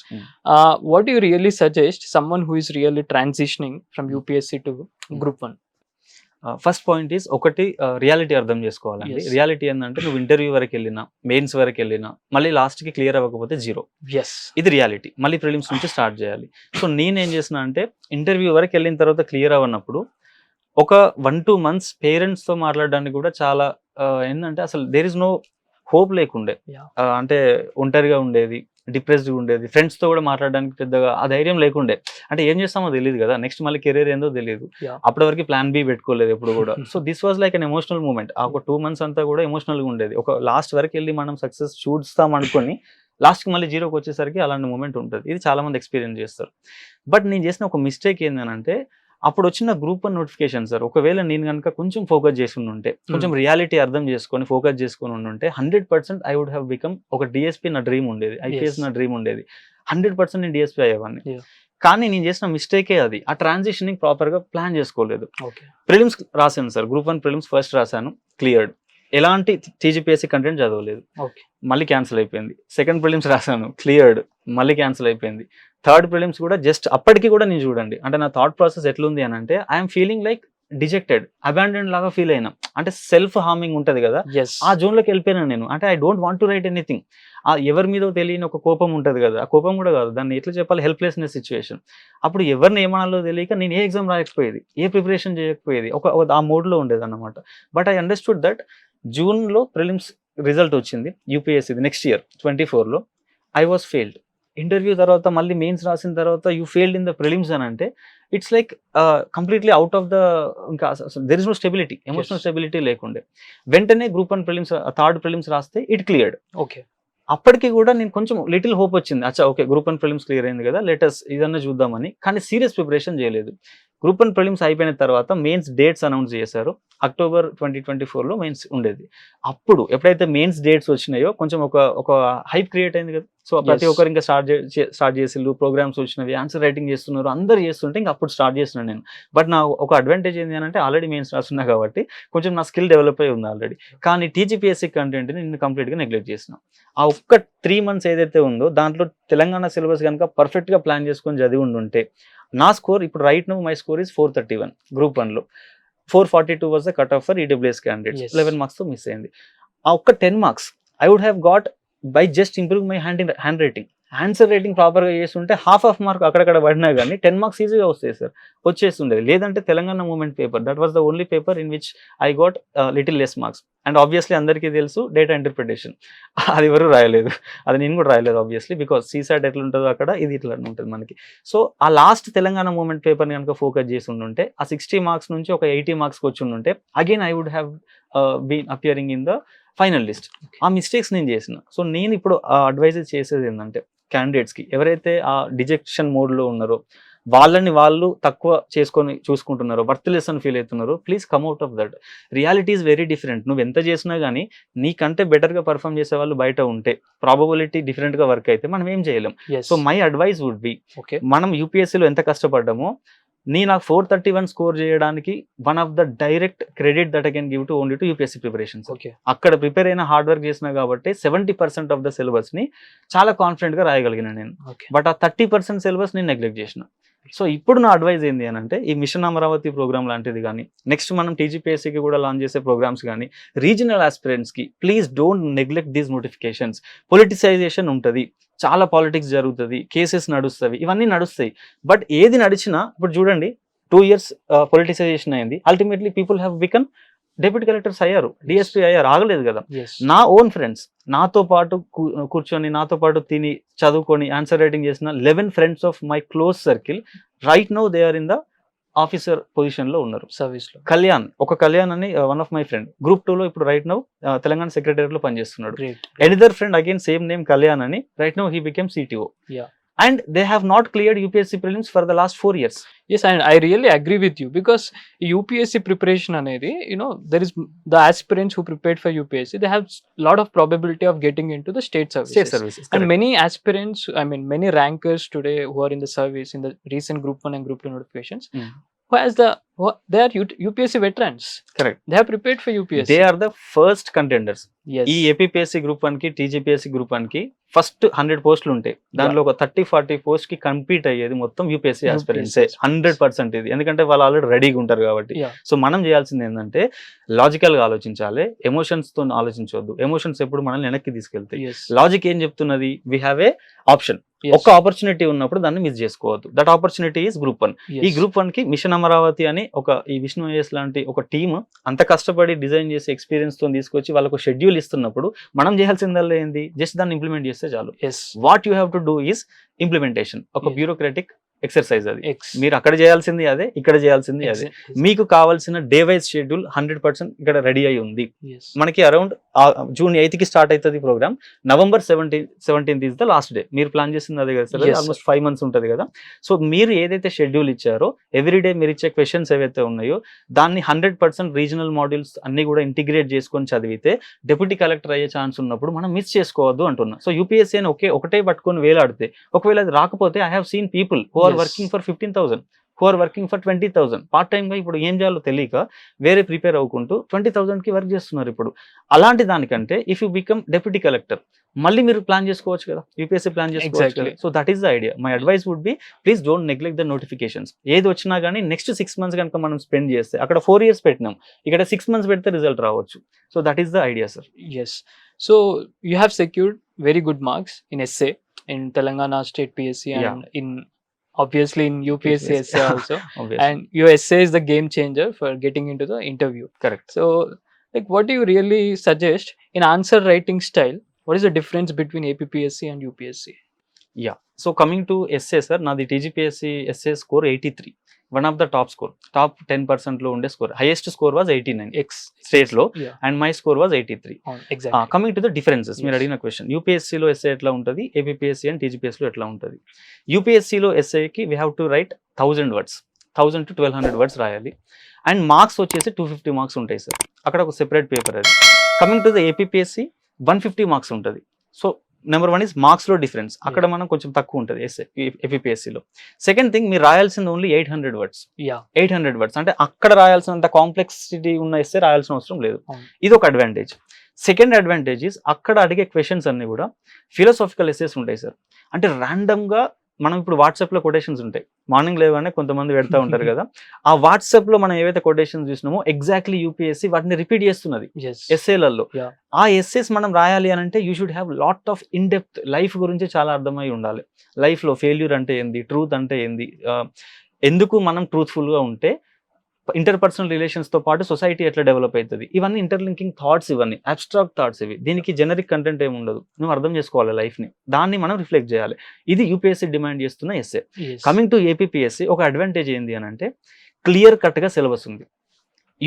What do you really suggest someone who is really transitioning from UPSC to group 1? First point is ఒకటి reality అర్థం చేసుకోవాలండి. Yes. Reality ఏంటంటే నువ్వు interview వరకు వెళ్ళినా, mains వరకు వెళ్ళినా, మళ్ళీ లాస్ట్కి క్లియర్ అవ్వకపోతే 0. ఎస్ ఇది రియాలిటీ. మళ్ళీ ప్రిలిమ్స్ నుంచి స్టార్ట్ చేయాలి. సో నేనేం చేసిన అంటే ఇంటర్వ్యూ వరకు వెళ్ళిన తర్వాత క్లియర్ అవ్వనప్పుడు ఒక 1-2 months పేరెంట్స్తో మాట్లాడడానికి కూడా చాలా ఏంటంటే అసలు దేర్ ఇస్ నో హోప్ లేకుండే. Yeah. అంటే ఒంటరిగా ఉండేది, డిప్రెస్డ్గా ఉండేది, ఫ్రెండ్స్తో కూడా మాట్లాడడానికి పెద్దగా ఆ ధైర్యం లేకుండే. అంటే ఏం చేస్తామో తెలియదు కదా, నెక్స్ట్ మళ్ళీ కెరీర్ ఏందో తెలియదు. Yeah. అప్పటి వరకు ప్లాన్ బి పెట్టుకోలేదు ఎప్పుడు కూడా. So this was like an emotional moment. ఆ ఒక 2 months అంతా కూడా ఎమోషనల్గా ఉండేది. ఒక లాస్ట్ వరకు వెళ్ళి మనం సక్సెస్ చూస్తాం అనుకొని లాస్ట్కి మళ్ళీ 0కి వచ్చేసరికి అలాంటి మూమెంట్ ఉంటుంది. ఇది చాలా మంది ఎక్స్పీరియన్స్ చేస్తారు. బట్ నేను చేసిన ఒక మిస్టేక్ ఏంటంటే అప్పుడు వచ్చిన గ్రూప్ 1 నోటిఫికేషన్ సార్, ఒకవేళ నేను కనుక కొంచెం ఫోకస్ చేసి ఉంటే, కొంచెం రియాలిటీ అర్థం చేసుకొని ఫోకస్ చేసుకొని ఉంటే 100% ఐ వుడ్ హ్యావ్ బికమ్ ఒక డిఎస్పీ నా డ్రీమ్ ఉండేది, ఐపీఎస్ నా డ్రీమ్ ఉండేది. 100% నేను డిఎస్పీ అయ్యేవాడిని. Yeah. కానీ నేను చేసిన మిస్టేకే అది. ఆ ట్రాన్సిషనింగ్ ప్రాపర్గా ప్లాన్ చేసుకోలేదు. ఓకే ప్రిలిమ్స్ రాశాను సార్, గ్రూప్ 1 ప్రిలిమ్స్ ఫస్ట్ రాశాను, క్లియర్డ్. ఎలాంటి టీజీపీఎస్సీ కంటెంట్ చదవలేదు, ఓకే మళ్ళీ క్యాన్సిల్ అయిపోయింది. సెకండ్ ప్రిలిమ్స్ రాశాను, క్లియర్డ్, మళ్ళీ క్యాన్సిల్ అయిపోయింది. థర్డ్ ప్రిలిమ్స్ కూడా జస్ట్ అప్పటికి కూడా నేను చూడండి, అంటే నా థాట్ ప్రాసెస్ ఎట్లుంది అని అంటే I'm feeling like dejected, abandoned లాగా ఫీల్ అయినా. అంటే సెల్ఫ్ హార్మింగ్ ఉంటుంది కదా, ఎస్ ఆ జోన్లోకి వెళ్ళిపోయినాను నేను. అంటే I don't want to right anything. ఆ ఎవరి మీద తెలియని ఒక కోపం ఉంటుంది కదా, ఆ కోపం కూడా కాదు, దాన్ని ఎట్లా చెప్పాలి, హెల్ప్లెస్నెస్ సిచ్యువేషన్. అప్పుడు ఎవరిని ఏమనాలో తెలియక నేను ఏ ఎగ్జామ్ రాయకపోయేది, ఏ ప్రిపరేషన్ చేయకపోయేది, ఆ మోడ్లో ఉండేది అన్నమాట. బట్ ఐ అండర్స్టూడ్ దట్ జూన్లో ప్రిలిమ్స్ రిజల్ట్ వచ్చింది యూపీఎస్సీ నెక్స్ట్ ఇయర్ 24లో. I was failed. ఇంటర్వ్యూ తర్వాత మళ్ళీ మెయిన్స్ రాసిన తర్వాత you failed in the prelims అని అంటే it's like completely out of the, ఇంకా there is no stability, emotional stability లేకుండే. వెంటనే గ్రూప్ 1 ప్రిలిమ్స్, థర్డ్ ప్రిలిమ్స్ రాస్తే ఇట్ క్లియర్డ్. ఓకే అప్పటికి కూడా నేను కొంచెం లిటిల్ హోప్ వచ్చింది, అచ్చా ఓకే గ్రూప్ 1 ప్రిలిమ్స్ క్లియర్ అయింది కదా, లెటస్ ఇదన్నా చూద్దామని. కానీ సీరియస్ ప్రిపరేషన్ చేయలేదు. గ్రూప్ 1 ప్రిలిమ్స్ అయిపోయిన తర్వాత మెయిన్స్ డేట్స్ అనౌన్స్ చేశారు. October 2024లో మెయిన్స్ ఉండేది. అప్పుడు ఎప్పుడైతే మెయిన్స్ డేట్స్ వచ్చినాయో కొంచెం ఒక హైప్ క్రియేట్ అయింది కదా. సో ప్రతి ఒక్కరు ఇంకా స్టార్ట్ చేసిళ్ళు, ప్రోగ్రామ్స్ వచ్చినవి, ఆన్సర్ రైటింగ్ చేస్తున్నారు, అందరు చేస్తుంటే ఇంకా అప్పుడు స్టార్ట్ చేస్తున్నాను నేను. బట్ నా ఒక అడ్వాంటేజ్ ఏంటి అంటే ఆల్రెడీ మెయిన్స్ రాస్తున్నా కాబట్టి కొంచెం నా స్కిల్ డెవలప్ అయి ఉంది ఆల్రెడీ. కానీ టీజీపీఎస్సీ కంటెంట్ని నేను కంప్లీట్గా నెగ్లెక్ట్ చేసిన. ఆ ఒక్క 3 months ఏదైతే ఉందో దాంట్లో తెలంగాణ సిలబస్ కనుక పర్ఫెక్ట్గా ప్లాన్ చేసుకొని చదివి ఉండుంటే నా స్కోర్ ఇప్పుడు right now my score is 431 group 1లో. 442 was the cut off for EWS candidates. Yes. 11 marks తో మిస్ అయింది. ఆ ఒక్క 10 marks I would have got by just improve my handwriting. Answer writing ప్రాపర్గా చేస్తుంటే హాఫ్ మార్క్ అక్కడక్కడ పడినా కానీ 10 marks ఈజీగా వస్తాయి సార్, వచ్చేస్తుండేది. లేదంటే Telangana movement paper, that was the only paper in which I got little less marks. And obviously అందరికీ తెలుసు డేటా ఇంటర్ప్రిటేషన్, అది ఎవరు రాయలేదు, అది నేను కూడా రాయలేదు ఆబ్వియస్లీ, బికాస్ సీసాట్ ఎట్లా ఉంటుందో అక్కడ ఇది ఇట్లా ఉంటుంది మనకి. సో ఆ లాస్ట్ తెలంగాణ మూమెంట్ పేపర్ని కనుక ఫోకస్ చేసి ఉండుంటే ఆ 60 marks నుంచి ఒక 80 marksకి వచ్చి ఉండుంటే again I would have been appearing in the final list. ఆ మిస్టేక్స్ నేను చేసిన. సో నేను ఇప్పుడు అడ్వైజ్ చేసేది ఏంటంటే క్యాండిడేట్స్కి, ఎవరైతే ఆ డిజెక్షన్ మోడ్లో ఉన్నారో, వాళ్ళని వాళ్ళు తక్కువ చేసుకొని చూసుకుంటున్నారో, వర్త్లెస్ అని ఫీల్ అవుతున్నారో, please come out of that. Reality is very different. నువ్వు ఎంత చేసినా కానీ నీకంటే బెటర్గా పర్ఫామ్ చేసే వాళ్ళు బయట ఉంటే, ప్రాబబిలిటీ డిఫరెంట్గా వర్క్ అయితే మనం ఏం చేయలేం. So my advice would be, okay మనం యూపీఎస్సీలో ఎంత కష్టపడ్డామో నాకు 431 స్కోర్ చేయడానికి one of the direct credit that I can give to only to UPSC preparations. Okay అక్కడ ప్రిపేర్ అయిన హార్డ్ వర్క్ చేసినా కాబట్టి 70% ఆఫ్ ద సిలబస్ని చాలా కాన్ఫిడెంట్గా రాయగలిగిన నేను. ఓకే బట్ ఆ 30% సిలబస్ నేను నెగ్లెక్ట్ చేసిన. సో ఇప్పుడు నా అడ్వైజ్ ఏంటి అని అంటే ఈ మిషన్ అమరావతి ప్రోగ్రామ్ లాంటిది కానీ, నెక్స్ట్ మనం టీజీపీఎస్సీకి కూడా లాంచ్ చేసే ప్రోగ్రామ్స్ కానీ, రీజనల్ ఆస్పిరెంట్స్కి please don't neglect these notifications. Politicisation ఉంటుంది, చాలా పాలిటిక్స్ జరుగుతుంది, కేసెస్ నడుస్తాయి, ఇవన్నీ నడుస్తాయి. బట్ ఏది నడిచినా ఇప్పుడు చూడండి 2 years పొలిటిసైజేషన్ అయింది, ultimately people have become deputy collectors అయ్యారు, డిఎస్పీ అయ్యారు, ఆగలేదు కదా. నా ఓన్ ఫ్రెండ్స్ నాతో పాటు కూర్చొని నాతో పాటు తిని చదువుకొని ఆన్సర్ రైటింగ్ చేసిన 11 friends of my close circle right now they are in the officer position లో ఉన్నారు. సర్వీస్ లో కళ్యాణ్ అని one of my friend group 2లో ఇప్పుడు రైట్ నౌ తెలంగాణ సెక్రటరీ లో పనిచేస్తున్నాడు. Great. Another friend again same name Kalyan అని, right now he became CTO. Yeah. And they have not cleared UPSC prelims for the last 4 years. Yes, and I really agree with you because UPSC preparation anedi, there is the aspirants who prepared for UPSC, they have lot of probability of getting into the state services. And many aspirants, many rankers today who are in the service in the recent group 1 and group 2 notifications, they are UPSC veterans. Correct. They have prepared for UPSC. They are the first contenders. Yes. ఈ APPSC group 1 కి TGPSC group 1 కి first 100 పోస్టులు ఉంటాయి, దానిలో ఒక 30-40 post కి compete అయ్యేది మొత్తం యూపీఎస్సీ ఆస్పిరెంట్సే 100% ఇది, ఎందుకంటే వాళ్ళు ఆల్రెడీ రెడీగా ఉంటారు కాబట్టి. Yeah. సో మనం చేయాల్సింది ఏంటంటే లాజికల్ గా ఆలోచించాలి, ఎమోషన్స్ తో ఆలోచించవద్దు. ఎమోషన్స్ ఎప్పుడు మనల్ని వెనక్కి తీసుకెళ్తాయి. Yes. లాజిక్ ఏం చెప్తున్నది, we have a option. Yes. ఒక ఆపర్చునిటీ ఉన్నప్పుడు దాన్ని మిస్ చేసుకోవద్దు. That opportunity is group 1. Yes. ఈ గ్రూప్ 1 కి మిషన్ అమరావతి అని ఒక ఈ విష్ణు ఐఏఎస్ లాంటి ఒక టీమ్ అంత కష్టపడి డిజైన్ చేసి ఎక్స్పీరియన్స్ తో తీసుకొచ్చి వాళ్ళకు షెడ్యూల్ ఇస్తున్నప్పుడు మనం చేయాల్సిందల్లా ఏంది, జస్ట్ దాన్ని ఇంప్లిమెంట్ చేస్తే చాలు. Yes. What you have to do is implementation. ఒక Yes. బ్యూరోక్రాటిక్ ఎక్సర్సైజ్ అది. X. మీరు అక్కడ చేయాల్సింది అదే, ఇక్కడ చేయాల్సింది అదే. Yes. మీకు కావాల్సిన డే వైజ్ షెడ్యూల్ 100% ఇక్కడ రెడీ అయి ఉంది. Yes. మనకి అరౌండ్ జూన్ 8 కి స్టార్ట్ అవుతుంది programme. November 17th is the last day. మీరు ప్లాన్ చేసింది అదే కదా సార్, Yes, ఆల్మోస్ట్ 5 months ఉంటుంది కదా. సో మీరు ఏదైతే షెడ్యూల్ ఇచ్చారో ఎవ్రీ డే మీరు ఇచ్చే క్వశ్చన్స్ ఏవైతే ఉన్నాయో దాన్ని 100% రీజనల్ మాడ్యూల్స్ అన్ని కూడా ఇంటిగ్రేట్ చేసుకొని చదివితే డిప్యూటీ కలెక్టర్ అయ్యే ఛాన్స్ ఉన్నప్పుడు మనం మిస్ చేసుకోవద్దు అంటున్నా. సో యూపీఎస్సీ అని ఒకటే పట్టుకొని వేలాడితే ఒకవేళ అది రాకపోతే I have seen people who are Yes. Working for 15,000, who are working for 20,000. Part time గా ఇప్పుడు ఏం చేయాలో తెలియక వేరే ప్రిపేర్ అవ్వకుంటూ 20,000 కి వర్క్ చేస్తున్నారు ఇప్పుడు. అలాంటి దానికంటే if you become deputy collector మళ్ళీ మీరు ప్లాన్ చేసుకోవచ్చు కదా, యూపీఎస్సీ ప్లాన్ చేసుకోవచ్చు Exactly. కదా. So that is the idea. My advice would be please don't neglect the notifications. ఏది వచ్చినా కానీ నెక్స్ట్ 6 months కనుక మనం స్పెండ్ చేస్తే, అక్కడ 4 years పెట్టినాం, ఇక్కడ 6 months పెడితే రిజల్ట్ రావచ్చు. So that is the idea sir. Yes. So you have secured very good marks in essay in Telangana State PSC and Yeah. in obviously in UPSC essay also. And your essay is the game changer for getting into the interview. Correct. So like what do you really suggest in answer writing style? What is the difference between APPSC and UPSC? Yeah, so coming to SA sir, నాది TGPSC SA score 83, one of the top score, top 10% లో ఉండే స్కోర్. Highest score was 89 X. State లో, Yeah. And my score was 83. Exactly. Coming to the differences, మీరు Yes. అడిగిన question, యూపీఎస్సీలో SA ఎట్లా ఉంటుంది, ఏపీఎస్సీ అండ్ టీజీపీఎస్సీలో ఎట్లా ఉంటుంది. యూపీఎస్సీలో ఎస్ఏకి we have to write 1000 words, 1000 to 1200 words రాయాలి. అండ్ మార్క్స్ వచ్చేసి 250 మార్క్స్ ఉంటాయి సార్, అక్కడ ఒక సెపరేట్ పేపర్ అది. Coming to the APSC 150 marks ఉంటుంది. సో నెంబర్ 1 ఇస్ మార్క్స్ లో డిఫరెన్స్, అక్కడ మనం కొంచెం తక్కువ ఉంటుంది ఎస్ఏ ఏపీఎస్సీలో. సెకండ్ థింగ్, మీరు రాయాల్సింది ఓన్లీ 800 words. Yeah. 800 words అంటే అక్కడ రాయాల్సినంత కాంప్లెక్సిటీ ఉన్న ఎస్ఏ రాయాల్సిన అవసరం లేదు. అవును. ఇది ఒక అడ్వాంటేజ్. సెకండ్ అడ్వాంటేజ్ ఇస్ అక్కడ అడిగే క్వశ్చన్స్ అన్ని కూడా ఫిలాసాఫికల్ ఎస్సేస్ ఉంటాయి సార్. అంటే ర్యాండమ్ గా మనం ఇప్పుడు వాట్సాప్ లో కొటేషన్స్ ఉంటాయి, మార్నింగ్ లేవగానే కొంతమంది పెడతా ఉంటారు కదా, ఆ వాట్సాప్ లో మనం ఏవైతే కొటేషన్స్ చూసినామో ఎగ్జాక్ట్లీ యూపీఎస్సీ వాటిని రిపీట్ చేస్తున్నది Yes. ఎస్ఏలలో. Yeah. ఆ ఎస్ఏస్ మనం రాయాలి అని అంటే you should have lot of in depth, life గురించి చాలా అర్థమై ఉండాలి. లైఫ్ లో ఫెయిల్యూర్ అంటే ఏంది, ట్రూత్ అంటే ఏంది, ఎందుకు మనం ట్రూత్ఫుల్ గా ఉంటే ఇంటర్పర్సనల్ రిలేషన్స్ తో పాటు సొసైటీ ఎట్లా డెవలప్ అవుతుంది, ఇవన్నీ ఇంటర్లింకింగ్ థాట్స్, ఇవన్నీ అబ్స్ట్రాక్ట్ థాట్స్. ఇవి దీనికి జెనరిక్ కంటెంట్ ఏమి ఉండదు, నువ్వు అర్థం చేసుకోవాలి లైఫ్ ని, దాన్ని మనం రిఫ్లెక్ట్ చేయాలి. ఇది యూపీఎస్సీ డిమాండ్ చేస్తున్న essay. Yes. Coming to APSC, ఒక అడ్వాంటేజ్ ఏంది అని అంటే క్లియర్ కట్ గా సిలబస్ ఉంది.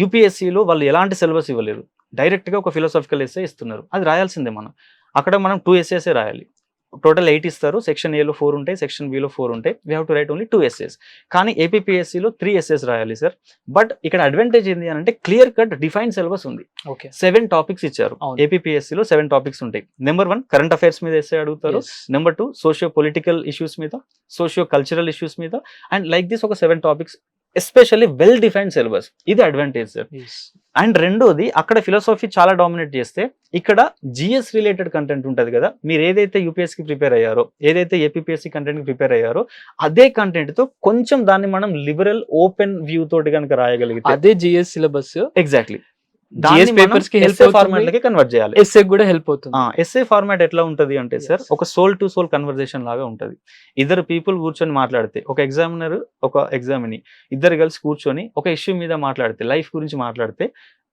యూపీఎస్సీలో వాళ్ళు ఎలాంటి సిలబస్ ఇవ్వలేదు, డైరెక్ట్ గా ఒక ఫిలాసాఫికల్ ఎస్ఏ ఇస్తున్నారు, అది రాయాల్సిందే మనం. అక్కడ మనం 2 essays రాయాలి, టోటల్ 8 ఇస్తారు. సెక్షన్ ఏలో 4 ఉంటాయి, సెక్షన్ బిలో 4 ఉంటాయి. We have to right only 2 essays. కానీ ఏపీఎస్సీలో 3 essays రాయాలి సార్. బట్ ఇక్కడ అడ్వాంటేజ్ ఏంటి అని అంటే క్లియర్ కట్ డిఫైన్ సిలబస్ ఉంది. Okay. 7 topics ఇచ్చారు. అవును. ఏపీఎస్సీలో 7 topics ఉంటాయి. నెంబర్ 1 కరెంట్ అఫైర్స్ మీద ఎస్ఏ అడుగుతారు. Yes. Number 2 socio political issues మీద, సోషియో కల్చరల్ ఇష్యూస్ మీద, అండ్ లైక్ దిస్ ఒక 7 topics, especially well defined syllabus. ఇది అడ్వాంటేజ్ సార్. Yes. అండ్ రెండోది, అక్కడ ఫిలాసఫీ చాలా డామినేట్ చేస్తే ఇక్కడ జిఎస్ రిలేటెడ్ కంటెంట్ ఉంటుంది కదా, మీరు ఏదైతే యూపీఎస్సీకి ప్రిపేర్ అయ్యారో, ఏదైతే ఏపీఎస్సీ కంటెంట్కి ప్రిపేర్ అయ్యారో అదే కంటెంట్ తో కొంచెం దాన్ని మనం లిబరల్ ఓపెన్ వ్యూ తోటి కనుక రాయగలిగితే, అదే GS syllabus exactly GS papers కి help అవుతుంది. ఫార్మాట్ లకి కన్వర్ట్ చేయాలి. ఎస్ఏ కూడా హెల్ప్ అవుతుంది. ఎస్ఏ ఫార్మాట్ ఎట్లా ఉంటది అంటే సార్, Yes. ఒక సోల్ టు సోల్ కన్వర్జేషన్ లాగా ఉంటది. ఇద్దరు పీపుల్ కూర్చొని మాట్లాడితే, ఒక ఎగ్జామినర్ ఒక ఎగ్జామిని, ఇద్దరు కలిసి కూర్చొని ఒక ఇష్యూ మీద మాట్లాడితే, లైఫ్ గురించి మాట్లాడితే,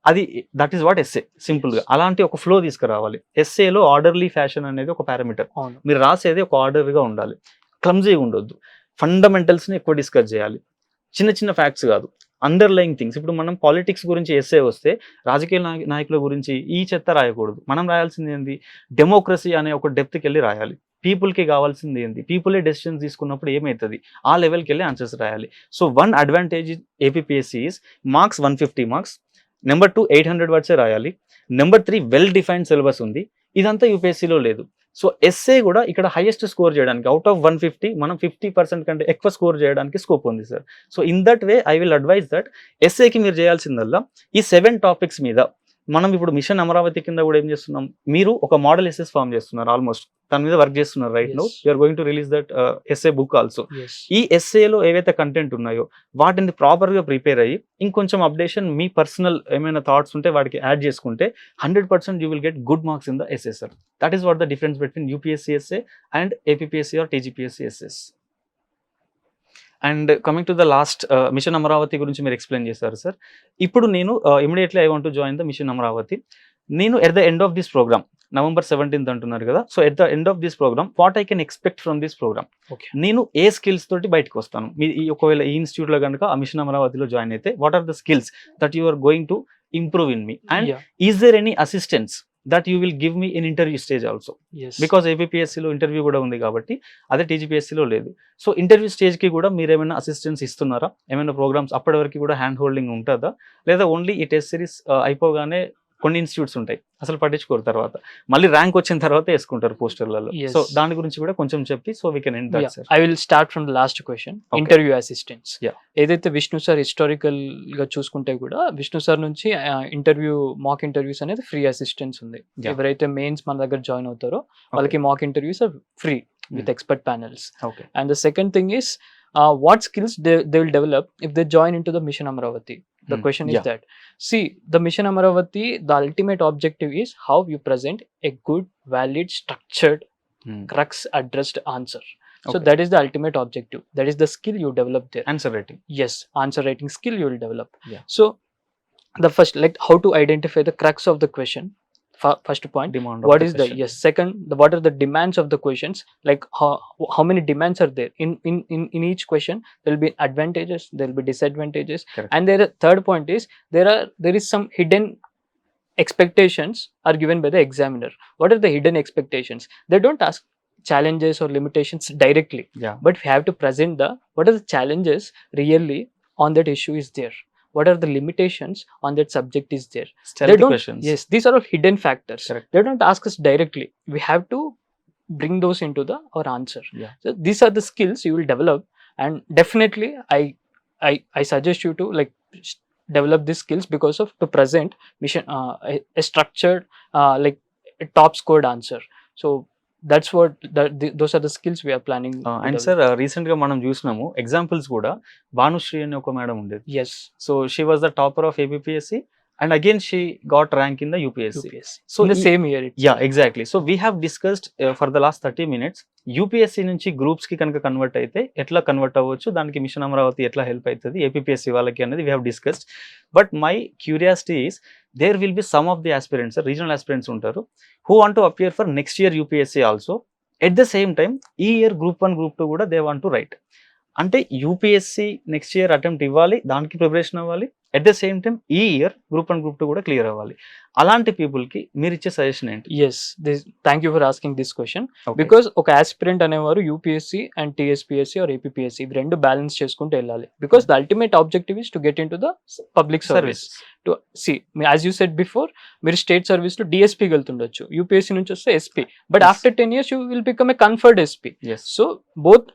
అది that is what essay. Simple గా అలాంటి ఒక ఫ్లో తీసుకురావాలి. ఎస్ఏలో ఆర్డర్లీ ఫ్యాషన్ అనేది ఒక పారామీటర్. అవును. మీరు రాసేది ఒక ఆర్డర్ గా ఉండాలి, క్లమ్జీగా ఉండొద్దు, ఫండమెంటల్స్ ని ఎక్కువ డిస్కస్ చేయాలి, చిన్న చిన్న ఫ్యాక్ట్స్ కాదు, అండర్లయింగ్ థింగ్స్. ఇప్పుడు మనం పాలిటిక్స్ గురించి ఎస్ఏ వస్తే రాజకీయ నాయకుల గురించి ఈ చెత్త రాయకూడదు. మనం రాయాల్సింది ఏంది, డెమోక్రసీ అనే ఒక డెప్త్కి వెళ్ళి రాయాలి. పీపుల్కి కావాల్సింది ఏంది, పీపులే డెసిషన్స్ తీసుకున్నప్పుడు ఏమవుతుంది, ఆ లెవెల్కి వెళ్ళి ఆన్సర్స్ రాయాలి. So 1 advantage APSC is marks 150 marks. Number 2 800 words రాయాలి. నెంబర్ 3 వెల్ డిఫైన్డ్ సిలబస్ ఉంది. ఇదంతా యూపీఎస్సీలో లేదు. సో ఎస్ఏ కూడా ఇక్కడ హైయెస్ట్ స్కోర్ చేయడానికి, అవుట్ ఆఫ్ 150 మనం 50% కంటే ఎక్కువ స్కోర్ చేయడానికి స్కోప్ ఉంది sir. So in that way I will advise that ఎస్ఏకి మీరు చేయాల్సిందల్లా ఈ 7 topics మీద మనం ఇప్పుడు మిషన్ అమరావతి కింద కూడా ఏం చేస్తున్నాం, మీరు ఒక మోడల్ ఎస్ఎస్ ఫామ్ చేస్తున్నారు, ఆల్మోస్ట్ దాని మీద వర్క్ చేస్తున్నారు right now. Yes. You're going to release that essay book also. yes ఈ ఎస్ఏలో ఏవైతే కంటెంట్ ఉన్నాయో వాటిని ప్రాపర్ గా ప్రిపేర్ అయ్యి ఇంకొంచెం అప్డేషన్ మీ పర్సనల్ ఏమైనా థాట్స్ ఉంటే వాటికి యాడ్ చేసుకుంటే 100% you will get good marks in the SA sir. That is what the difference between UPSC SA and APPSC or TGPSC SS. And coming to the last mission Amaravati గురించి మీరు explain చేశారు sir. ఇప్పుడు నేను immediately I want to join the mission Amaravati. నేను at the end of this programme, November 17th అంటున్నారు కదా, so at the end of this programme what I can expect from this programme? okay నేను ఏ skills తోటి బయటకు వస్తాను? మీ ఒకవేళ ఈ institute లో కనుక ఆ మిషన్ అమరావతిలో జాయిన్ అయితే what are the skills that you are going to improve in me, and yeah is there any assistance that you will give me in interview stage also? yes because ఏపీఎస్సీలో interview కూడా ఉంది కాబట్టి, అదే టీజీపీఎస్సీలో లేదు. So interview స్టేజ్కి కూడా మీరు ఏమైనా అసిస్టెన్స్ ఇస్తున్నారా? ఏమైనా ప్రోగ్రామ్స్ అప్పటి వరకు కూడా హ్యాండ్ హోల్డింగ్ ఉంటుందా, లేదా ఓన్లీ ఈ టెస్ట్ సిరీస్ అయిపోగానే కొన్ని ఇన్స్టిట్యూట్స్ ఉంటాయి అసలు పట్టించుకోరు, తర్వాత మళ్ళీ ర్యాంక్ వచ్చిన తర్వాత వేసుకుంటారు పోస్టర్లలో. Yes. సో దాని గురించి కూడా కొంచెం చెప్పి so we can end that sir. I will start from the last question. Okay. Interview assistants Yeah. ఏదైతే విష్ణు సార్ హిస్టారికల్ గా చూసుకుంటే కూడా విష్ణు సార్ నుంచి ఇంటర్వ్యూ మాక్ ఇంటర్వ్యూస్ అనేది ఫ్రీ అసిస్టెన్స్ ఉంది. Yeah. ఎవరైతే మెయిన్స్ మన దగ్గర జాయిన్ అవుతారో వాళ్ళకి mock interviews are free with expert panels. Okay. And the second thing is what skills they will develop if they join into the Mission Amaravati. The question is Yeah. that, see, the Mission Amaravati, the ultimate objective is how you present a good, valid, structured, crux addressed answer. So Okay. that is the ultimate objective. That is the skill you develop there. Answer writing. Yes, answer writing skill you will develop. Yeah. So the first, like how to identify the crux of the question. First point, demand. what is the yes, second, what are the demands of the questions, like how many demands are there in each question? There will be advantages, there will be disadvantages. Correct. And there third point is there is some hidden expectations are given by the examiner. What are the hidden expectations? They don't ask challenges or limitations directly, yeah. but we have to present the what are the challenges really on that issue is there, what are the limitations on that subject is there. They don't, questions. yes, these are all hidden factors. Correct. They don't ask us directly, we have to bring those into our answer. Yeah. So these are the skills you will develop, and definitely I suggest you to like develop these skills because of to present mission a structured like a top scored answer. So that's what those are the skills we are planning to and develop. Sir recent గా మనం చూసినాము examples కూడా. భానుశ్రీ అనే ఒక madam ఉండేది. Yes, so she was the topper of APSC and again she got rank in the UPSC. UPSC. So in the same year it's yeah, exactly. So we have discussed for the last 30 minutes UPSC నుంచి groups కి కనుక convert అయితే ఎట్లా convert అవ్వచ్చు, దానికి machine Amaravati ఎట్లా help అవుతుంది ఏపీఎస్సీ వాళ్ళకి అనేది we have discussed. But my curiosity is there will be some of the aspirants, regional aspirants ఉంటారు who want to appear for next year UPSC also. At the same time ఈ year group 1 group 2 కూడా they want to write. అంటే UPSC next year attempt ఇవ్వాలి, దానికి preparation అవ్వాలి, ఎట్ the సేమ్ time ఈ ఇయర్ గ్రూప్ 1 గ్రూప్ 2 కూడా క్లియర్ అవ్వాలి. అలాంటి పీపుల్ కి మీరు ఇచ్చే సజెషన్ ఏంటి? yes, thank you for asking this question. Okay. Because ఒక ఆస్పిరెంట్ అనేవారు UPSC and TSPSC or APSC ఇవి రెండు బ్యాలెన్స్ చేసుకుంటూ వెళ్ళాలి. Because the ultimate objective is to get in to the public service. To see as you said before, మీరు state service లో డిఎస్పీకి వెళ్తుండొచ్చు, యూపీఎస్సీ నుంచి వస్తే SP, but Yes. After 10 years you will become a conferred SP. Yes. So both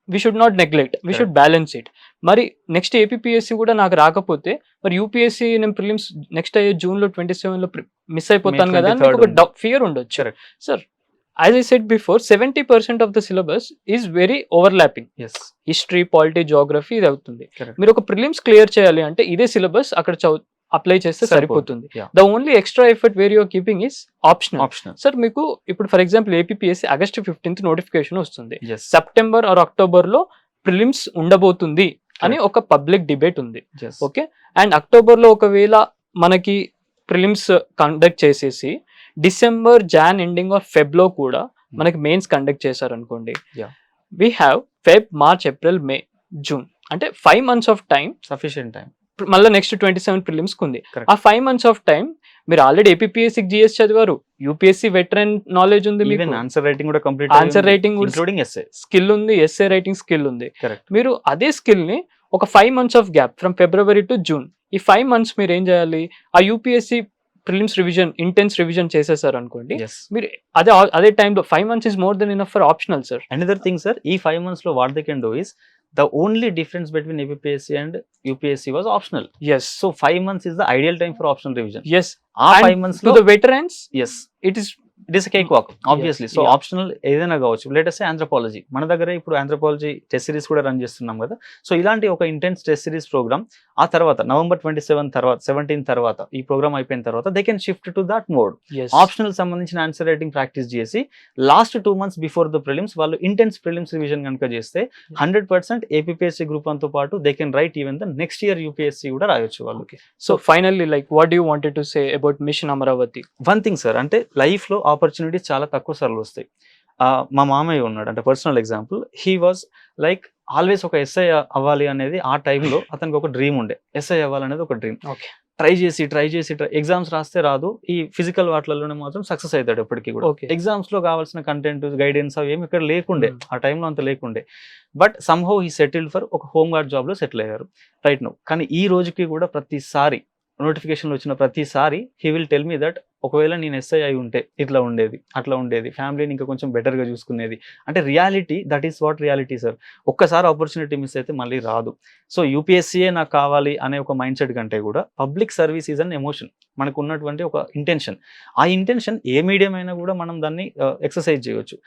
we should not neglect, we should Correct. balance it. మరి next APSC కూడా నాకు రాకపోతే మరి యూపీఎస్సీ నేను ప్రిలిమ్స్ నెక్స్ట్ అయ్యే June 27 లో మిస్ అయిపోతాను May కదా అని 23rd ఒక ఫియర్ ఉండొచ్చు. Correct. Sir as I said before 70% of the syllabus is very overlapping. Yes. History, polity, geography ఇది అవుతుంది. Correct. మీరు ఒక ప్రిలిమ్స్ క్లియర్ చేయాలి అంటే ఇదే సిలబస్ అక్కడ అప్లై చేస్తే సరిపోతుంది. Yeah. The only extra effort where you're keeping is optional. Optional. Sir మీకు ఇప్పుడు for example APSC August 15th notification వస్తుంది, Yes. సెప్టెంబర్ ఆర్ అక్టోబర్ లో ప్రిలిమ్స్ ఉండబోతుంది అని ఒక పబ్లిక్ డిబేట్ ఉంది. Yes. ఓకే, అండ్ అక్టోబర్ లో ఒకవేళ మనకి ప్రిలిమ్స్ కండక్ట్ చేసేసి December, Jan ending of Feb లో కూడా మనకి మెయిన్స్ కండక్ట్ చేశారు అనుకోండి, Yeah. We have Feb, March, April, May, June, అంటే 5 months of time. Sufficient time. మళ్ళీ నెక్స్ట్ 27 ప్రిలిమ్స్ ఉంది. Correct. ఆ 5 months ఆఫ్ టైం మీరు ఆల్రెడీ ఏపీఎస్సీ జిఎస్ చదివారు, యూపీఎస్సీ వెటరన్ నాలెడ్జ్ ఉంది, Even మీకు answer writing కూడా complete answer writing including essay. Skill ఉంది, ఎస్ఏ రైటింగ్ స్కిల్ ఉంది. Correct. మీరు అదే స్కిల్ ని ఒక 5 months of gap from February to June, ఈ 5 months మీరు ఏం చేయాలి, ఆ UPSC prelims revision, intense revision చేసేసారు అనుకోండి, Yes. మీరు అదే టైంలో 5 months is more than enough for optional sir. Another thing, sir, ఈ 5 months లో what they can do is The only difference between APPSC and UPSC was optional. yes, So 5 months is the ideal time for optional revision. yes. ఆ And 5 months to లో the veterans, yes, it is it is cake walk obviously. So yeah. Optional ఏదైనా కావచ్చు. Latest anthropology, మన దగ్గర ఇప్పుడు anthropology test series కూడా run చేస్తున్నాం కదా. సో ఇలాంటి ఒక ఇంటెన్స్ టెస్ట్ సిరీస్ ప్రోగ్రామ్ ఆ తర్వాత November 27 తర్వాత 17 తర్వాత ఈ ప్రోగ్రామ్ అయిపోయిన తర్వాత they can shift to that mode. yes, optional సంబంధించిన ఆన్సర్ రైటింగ్ ప్రాక్టీస్ చేసి last 2 months before the prelims వాళ్ళు ఇంటెన్స్ ప్రిలిమ్స్ రివిజన్ కనుక చేస్తే 100% APPSC గ్రూప్ 1 తో పాటు they can write even the next year UPSC కూడా రాయొచ్చు వాళ్ళు. so finally, like, what do you wanted to say about Mission Amaravati? One thing sir, అంటే life లో ఆపర్చునిటీస్ చాలా తక్కువ సార్లు వస్తాయి. మా మామయ్య ఉన్నాడు, అంటే personal example, he was like always ఒక ఎస్ఐ అవ్వాలి అనేది ఆ టైంలో అతనికి ఒక డ్రీమ్ ఉండే. ఎస్ఐ అవ్వాలనేది ఒక డ్రీమ్. Okay. ట్రై చేసి ఎగ్జామ్స్ రాస్తే రాదు, ఈ ఫిజికల్ వాటిలోనే మాత్రం సక్సెస్ అవుతాడు ఎప్పటికీ కూడా. Okay. ఎగ్జామ్స్ లో కావాల్సిన కంటెంట్ గైడెన్స్ అవి ఏమి ఇక్కడ లేకుండే, Hmm. ఆ టైంలో అంత లేకుండే. But somehow he settled for ఒక హోమ్ గార్డ్ జాబ్ లో సెటిల్ అయ్యారు రైట్ నౌ. కానీ ఈ రోజుకి కూడా ప్రతిసారి నోటిఫికేషన్లు వచ్చిన ప్రతిసారి he will tell me that ఒకవేళ నేను ఎస్ఐ అయి ఉంటే ఇట్లా ఉండేది, అట్లా ఉండేది, ఫ్యామిలీని ఇంకా కొంచెం బెటర్గా చూసుకునేది. అంటే reality, that is what reality sir. ఒక్కసారి ఆపర్చునిటీ మిస్ అయితే మళ్ళీ రాదు. సో యూపీఎస్సీయే నాకు కావాలి అనే ఒక మైండ్ సెట్ కంటే కూడా public service is an emotion, మనకు ఉన్నటువంటి ఒక ఇంటెన్షన్. ఆ ఇంటెన్షన్ ఏ మీడియం అయినా కూడా మనం దాన్ని ఎక్సర్సైజ్ చేయవచ్చు.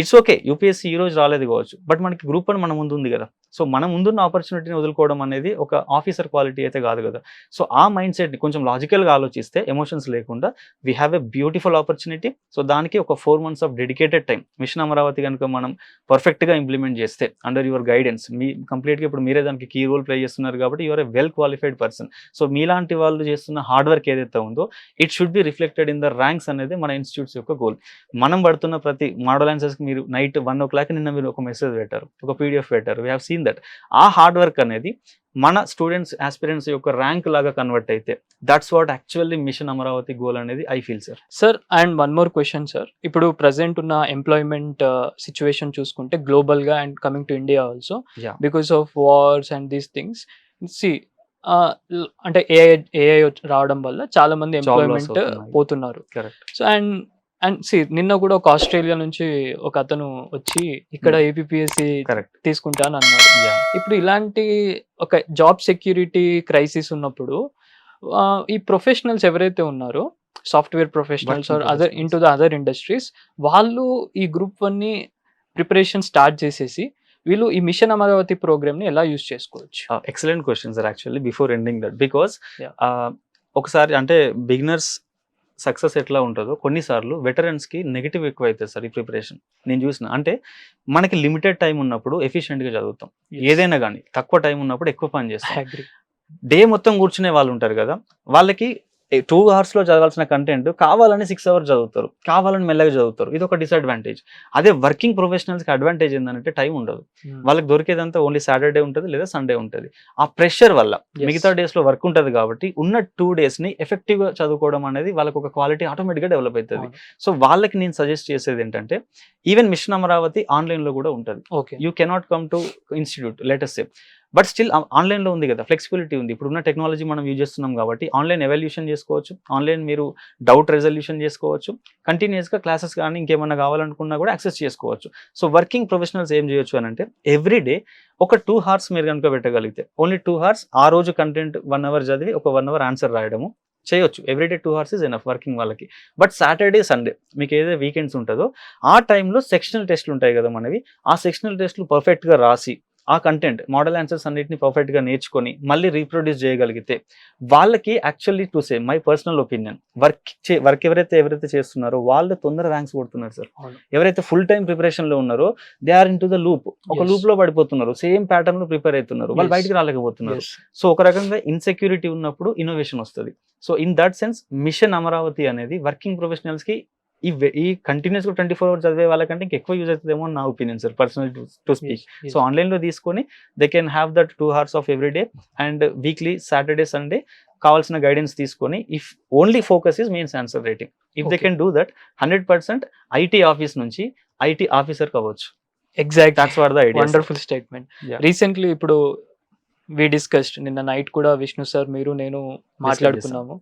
ఇట్స్ ఓకే, యూపీఎస్సీ ఈ రోజు రాలేదు కావచ్చు, బట్ మనకి గ్రూప్ 1 మన ముందు ఉంది కదా. సో మన ముందున్న ఆపర్చునిటీని వదులుకోవడం అనేది ఒక ఆఫీసర్ క్వాలిటీ అయితే కాదు కదా. సో ఆ మైండ్ సెట్ని కొంచెం లాజికల్గా ఆలోచిస్తే, ఎమోషన్స్ లేకుండా, we have a beautiful opportunity. So దానికి ఒక 4 months of dedicated time mission Amaravati కనుక మనం పర్ఫెక్ట్గా ఇంప్లిమెంట్ చేస్తే అండర్ యువర్ గైడెన్స్, మీ కంప్లీట్గా ఇప్పుడు మీరే దానికి కీ రోల్ ప్లే చేస్తున్నారు కాబట్టి you're a well qualified person. So మీలాంటి వాళ్ళు చేస్తున్న హార్డ్ వర్క్ ఏదైతే ఉందో it should be reflected in the ranks అనేది మన ఇన్స్టిట్యూట్స్ యొక్క గోల్. మనం పడుతున్న ప్రతి మోడల్ ఆన్సర్స్కి మీరు నైట్ 1 o'clock నిన్న మీరు ఒక మెసేజ్ పెట్టారు, ఒక PDF పెట్టారు. We have seen that. ఆ హార్డ్ వర్క్ అనేది మన స్టూడెంట్స్ ఆస్పిరెంట్స్ యొక్క ర్యాంక్ లాగా కన్వర్ట్ అయితే that's what actually mission Amaravati goal అనేది I feel sir. Sir, and one more question sir. ఇప్పుడు ప్రజెంట్ ఉన్న ఎంప్లాయ్మెంట్ సిచ్యువేషన్ చూసుకుంటే గ్లోబల్గా and coming to India also, Yeah. Because of wars and these things, see అంటే AI రావడం వల్ల చాలా మంది loss ఎంప్లాయ్మెంట్ అవుతున్నాయి. పోతున్నారు. కరెక్ట్. సో అండ్ సి నిన్న కూడా ఒక ఆస్ట్రేలియా నుంచి ఒక అతను వచ్చి ఇక్కడ ఏపీఎస్సి కరెక్ట్. తీసుకుంటాను అన్నాడు. ఇప్పుడు ఇలాంటి ఒక జాబ్ సెక్యూరిటీ క్రైసిస్ ఉన్నప్పుడు ఈ ప్రొఫెషనల్స్ ఎవరైతే ఉన్నారో, software professionals or other in to the other industries, వాళ్ళు ఈ గ్రూప్ 1 ప్రిపరేషన్ స్టార్ట్ చేసేసి వీళ్ళు ఈ మిషన్ అమరావతి ప్రోగ్రామ్ ని ఎలా యూజ్ చేసుకోవచ్చు? Excellent question sir. Actually before ending that, because Yeah. ఒకసారి అంటే బిగినర్స్ సక్సెస్ ఎట్లా ఉంటుందో కొన్నిసార్లు వెటరన్స్కి నెగిటివ్ ఎక్కువ అవుతుంది సార్ ఈ ప్రిపరేషన్. నేను చూసిన, అంటే మనకి లిమిటెడ్ టైం ఉన్నప్పుడు ఎఫిషియెంట్గా చదువుతాం, ఏదైనా కానీ తక్కువ టైం ఉన్నప్పుడు ఎక్కువ పని చేస్తాం. I agree. డే మొత్తం కూర్చునే వాళ్ళు ఉంటారు కదా, వాళ్ళకి 2 hours లో చదవాల్సిన కంటెంట్ కావాలని 6 hours చదువుతారు, కావాలని మెల్లగా చదువుతారు. ఇది ఒక డిసడ్వాంటేజ్. అదే వర్కింగ్ ప్రొఫెషనల్స్కి అడ్వాంటేజ్ ఏంటంటే టైం ఉండదు. వాళ్ళకి దొరికేదంతా ఓన్లీ సాటర్డే ఉంటుంది లేదా సండే ఉంటుంది. ఆ ప్రెషర్ వల్ల మిగతా డేస్లో వర్క్ ఉంటుంది కాబట్టి ఉన్న 2 daysని ఎఫెక్టివ్గా చదువుకోవడం అనేది వాళ్ళకి ఒక క్వాలిటీ ఆటోమేటిక్గా డెవలప్ అవుతుంది. సో వాళ్ళకి నేను సజెస్ట్ చేసేది ఏంటంటే, ఈవెన్ మిషన్ అమరావతి ఆన్లైన్లో కూడా ఉంటుంది. Okay. You cannot come to institute let's say, but still ఆన్లైన్లో ఉంది కదా, ఫ్లెక్సిబిలిటీ ఉంది. ఇప్పుడున్న టెక్నాలజీ మనం యూజ్ చేస్తున్నాం కాబట్టి ఆన్లైన్ ఎవాల్యూషన్ చేసుకోవచ్చు, ఆన్లైన్ మీరు డౌట్ రెజల్యూషన్ చేసుకోవచ్చు, కంటిన్యూస్గా క్లాసెస్ కానీ ఇంకేమన్నా కావాలనుకున్నా కూడా యాక్సెస్ చేసుకోవచ్చు. సో వర్కింగ్ ప్రొఫెషనల్స్ ఏం చేయొచ్చు అని అంటే, ఎవ్రీ డే ఒక 2 hours మీరు కనుక పెట్టగలిగితే, ఓన్లీ 2 hours ఆ రోజు కంటెంట్ 1 hour చదివి ఒక 1 hour ఆన్సర్ రాయడము చేయొచ్చు. Everyday 2 hours is enough working వాళ్ళకి. బట్ సాటర్డే సండే మీకు ఏదైతే వీకెండ్స్ ఉంటుందో ఆ టైంలో సెక్షనల్ టెస్ట్లు ఉంటాయి కదా మనవి, ఆ సెక్షనల్ టెస్ట్లు పర్ఫెక్ట్గా రాసి ఆ కంటెంట్ మోడల్ ఆన్సర్స్ అన్నిటిని పర్ఫెక్ట్గా నేర్చుకొని మళ్ళీ రీప్రొడ్యూస్ చేయగలిగితే వాళ్ళకి actually to say my personal opinion, work ఎవరైతే చేస్తున్నారో వాళ్ళు తొందర ర్యాంక్స్ కొడుతున్నారు సార్. ఎవరైతే ఫుల్ టైం ప్రిపరేషన్లో ఉన్నారో they are in to the loop, ఒక లూప్లో పడిపోతున్నారు, సేమ్ ప్యాటర్న్లో ప్రిపేర్ అవుతున్నారు, వాళ్ళు బయటికి రాలేకపోతున్నారు. సో ఒక రకంగా ఇన్సెక్యూరిటీ ఉన్నప్పుడు ఇన్నోవేషన్ వస్తుంది. So in that sense mission Amaravati అనేది వర్కింగ్ ప్రొఫెషనల్స్కి ఈ కంటిన్యూస్గా 24 hours చదివే వాళ్ళకంటే ఇంకెక్కువ యూజ్ అవుతుందేమో నా opinion sir, personal to speak. So ఆన్లైన్లో తీసుకొని they can have that 2 hours of every day and weekly Saturday Sunday కావాల్సిన గైడెన్స్ తీసుకొని, if only focus is mains answer writing, if they can do that 100% IT office నుంచి IT officer కావచ్చు. Exact, that's what the idea. Wonderful statement. Recently ఇప్పుడు we discussed, నిన్న night కూడా Vishnu sir, మీరు, నేను మాట్లాడుకున్నాము.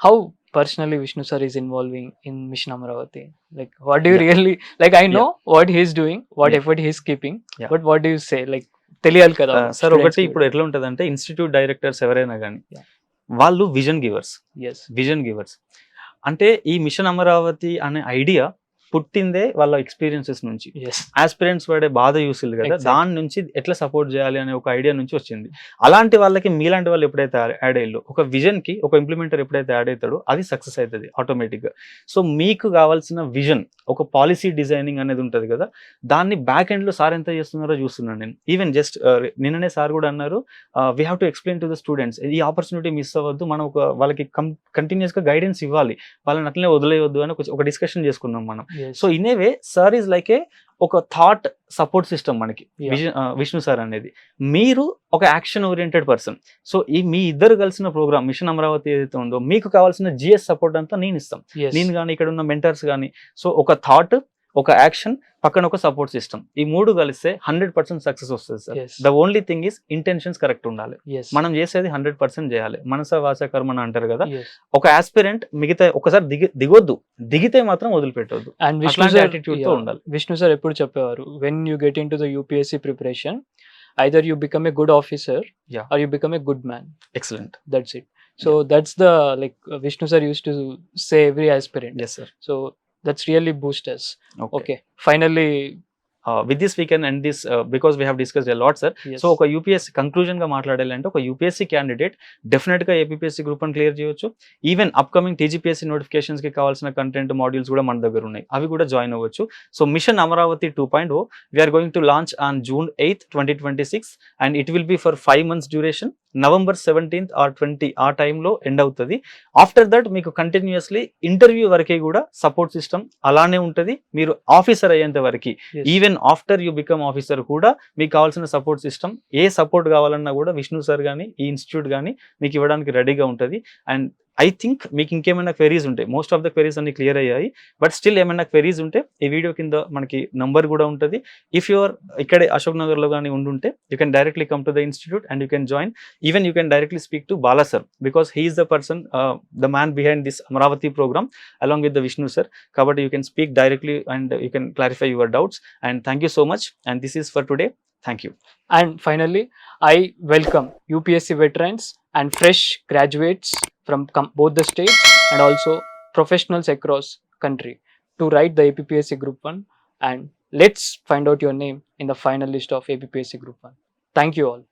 How personally Vishnu sir is involving in Mission Amaravati? Like, what do you Yeah. really like? I know what he is doing, what Yeah. effort he is keeping, Yeah. but what do you say? Like, తెలియాలి కదా sir students ఒకటి కి. ఇప్పుడు ఎట్లా ఉంటదంటే institute directors ఎవరైనా కానీ Yeah. వాళ్ళు విజన్ Yes. గివర్స్ అంటే ఈ మిషన్ అమరావతి అనే ఐడియా పుట్టిందే వాళ్ళ ఎక్స్పీరియన్సెస్ నుంచి. Yes. ఆస్పిరెంట్స్ పడే బాధ చూసింది కదా, Exactly. దాని నుంచి ఎట్లా సపోర్ట్ చేయాలి అనే ఒక ఐడియా నుంచి వచ్చింది. అలాంటి వాళ్ళకి మీలాంటి వాళ్ళు ఎప్పుడైతే యాడ్ అయ్యారో, ఒక విజన్ కి ఒక ఇంప్లిమెంటర్ ఎప్పుడైతే యాడ్ అవుతాడో అది సక్సెస్ అవుతుంది ఆటోమేటిక్ గా. సో మీకు కావాల్సిన విజన్, ఒక పాలసీ డిజైనింగ్ అనేది ఉంటుంది కదా, దాన్ని బ్యాక్ ఎండ్ లో సార్ ఎంత చేస్తున్నారో చూస్తున్నాను నేను. ఈవెన్ జస్ట్ నిన్ననే సార్ కూడా అన్నారు, we have to explain to the students, ఈ ఆపర్చునిటీ మిస్ అవ్వద్దు, మనం ఒక వాళ్ళకి కంటిన్యూస్ గా గైడెన్స్ ఇవ్వాలి, వాళ్ళని అట్లనే వదిలేయొద్దు అని ఒక డిస్కషన్ చేసుకున్నాం మనం. Yes. So in a way sir is like ఏ ఒక థాట్ సపోర్ట్ సిస్టమ్ మనకి. Yeah. విష్ణు సార్ అనేది మీరు ఒక యాక్షన్ ఓరియంటెడ్ పర్సన్. సో ఈ మీ ఇద్దరు కలిసిన ప్రోగ్రామ్ మిషన్ అమరావతి ఏదైతే ఉందో, మీకు కావాల్సిన జిఎస్ సపోర్ట్ అంతా నేను ఇస్తాం. Yes. నేను కానీ ఇక్కడ ఉన్న మెంటర్స్ కానీ. సో ఒక థాట్, ఒక యాక్షన్, పక్కన ఒక సపోర్ట్ సిస్టమ్, ఈ మూడు కలిస్తే 100% సక్సెస్ వస్తుంది sir. Yes. The only thing is intentions correct ఉండాలి. Yes. మనం చేసేది 100% చేయాలి. మనస వాచ కర్మని అంటారు కదా, Yes. ఒక ఆస్పిరెంట్ మిగతా ఒకసారి దిగొద్దు, దిగితే మాత్రం వదిలిపెట్టొద్దు. And Vishnu అట్లాంటి sir, attitude తో ఉండాలి. Vishnu sir ఎప్పుడు చెప్పేవారు, when you get into the UPSC preparation, either you become a good officer, Yeah. or you become a good man. Excellent. That's it. So that's the, like, Vishnu sir used to say every aspirant. Yes sir. So that's really boost us. Okay. Okay. Finally, with this we can end this because we have discussed a lot sir. yes. So ఒక UPSC conclusion గా మాట్లాడాలంటే, ఒక UPSC candidate definite గా APSC group అని clear చేయొచ్చు. Even upcoming TGPSC notifications కి కావాల్సిన content modules కూడా మన దగ్గర ఉన్నాయి, అవి కూడా జాయిన్ అవ్వచ్చు. So mission Amaravati 2.0 we're going to launch on June 8th, 2026 and it will be for 5 months duration. November 17th or 20 ఆ టైంలో ఎండ్ అవుతుంది. ఆఫ్టర్ దట్ మీకు కంటిన్యూస్లీ ఇంటర్వ్యూ వరకే కూడా సపోర్ట్ సిస్టమ్ అలానే ఉంటుంది. మీరు ఆఫీసర్ అయ్యేంత వరకు, Yes. Even after you become officer కూడా మీకు కావాల్సిన సపోర్ట్ సిస్టమ్, ఏ సపోర్ట్ కావాలన్నా కూడా విష్ణు సార్ కానీ ఈ ఇన్స్టిట్యూట్ కానీ మీకు ఇవ్వడానికి రెడీగా ఉంటుంది. అండ్ ఐ థింక్ మీకు ఇంకేమైనా క్వెరీస్ ఉంటాయి, మోస్ట్ ఆఫ్ ద క్వెరీస్ అన్ని క్లియర్ అయ్యాయి. బట్ స్టిల్ ఏమైనా క్వెరీస్ ఉంటే ఈ వీడియో కింద మనకి నంబర్ కూడా ఉంటుంది. ఇఫ్ యువర్ ఇక్కడే అశోక్ నగర్లో కానీ ఉండుంటే, you can directly come to the institute and you can join. Even you can directly speak to Bala sir, because he is the person, the man behind this Amaravati programme along with the Vishnu sir. కాబట్టి you can speak directly and you can clarify your doubts. And thank you so much. And this is for today. Thank you. And finally, I welcome UPSC veterans and fresh graduates from both the states and also professionals across country to write the APPSC Group 1, and let's find out your name in the final list of APPSC Group 1. Thank you all.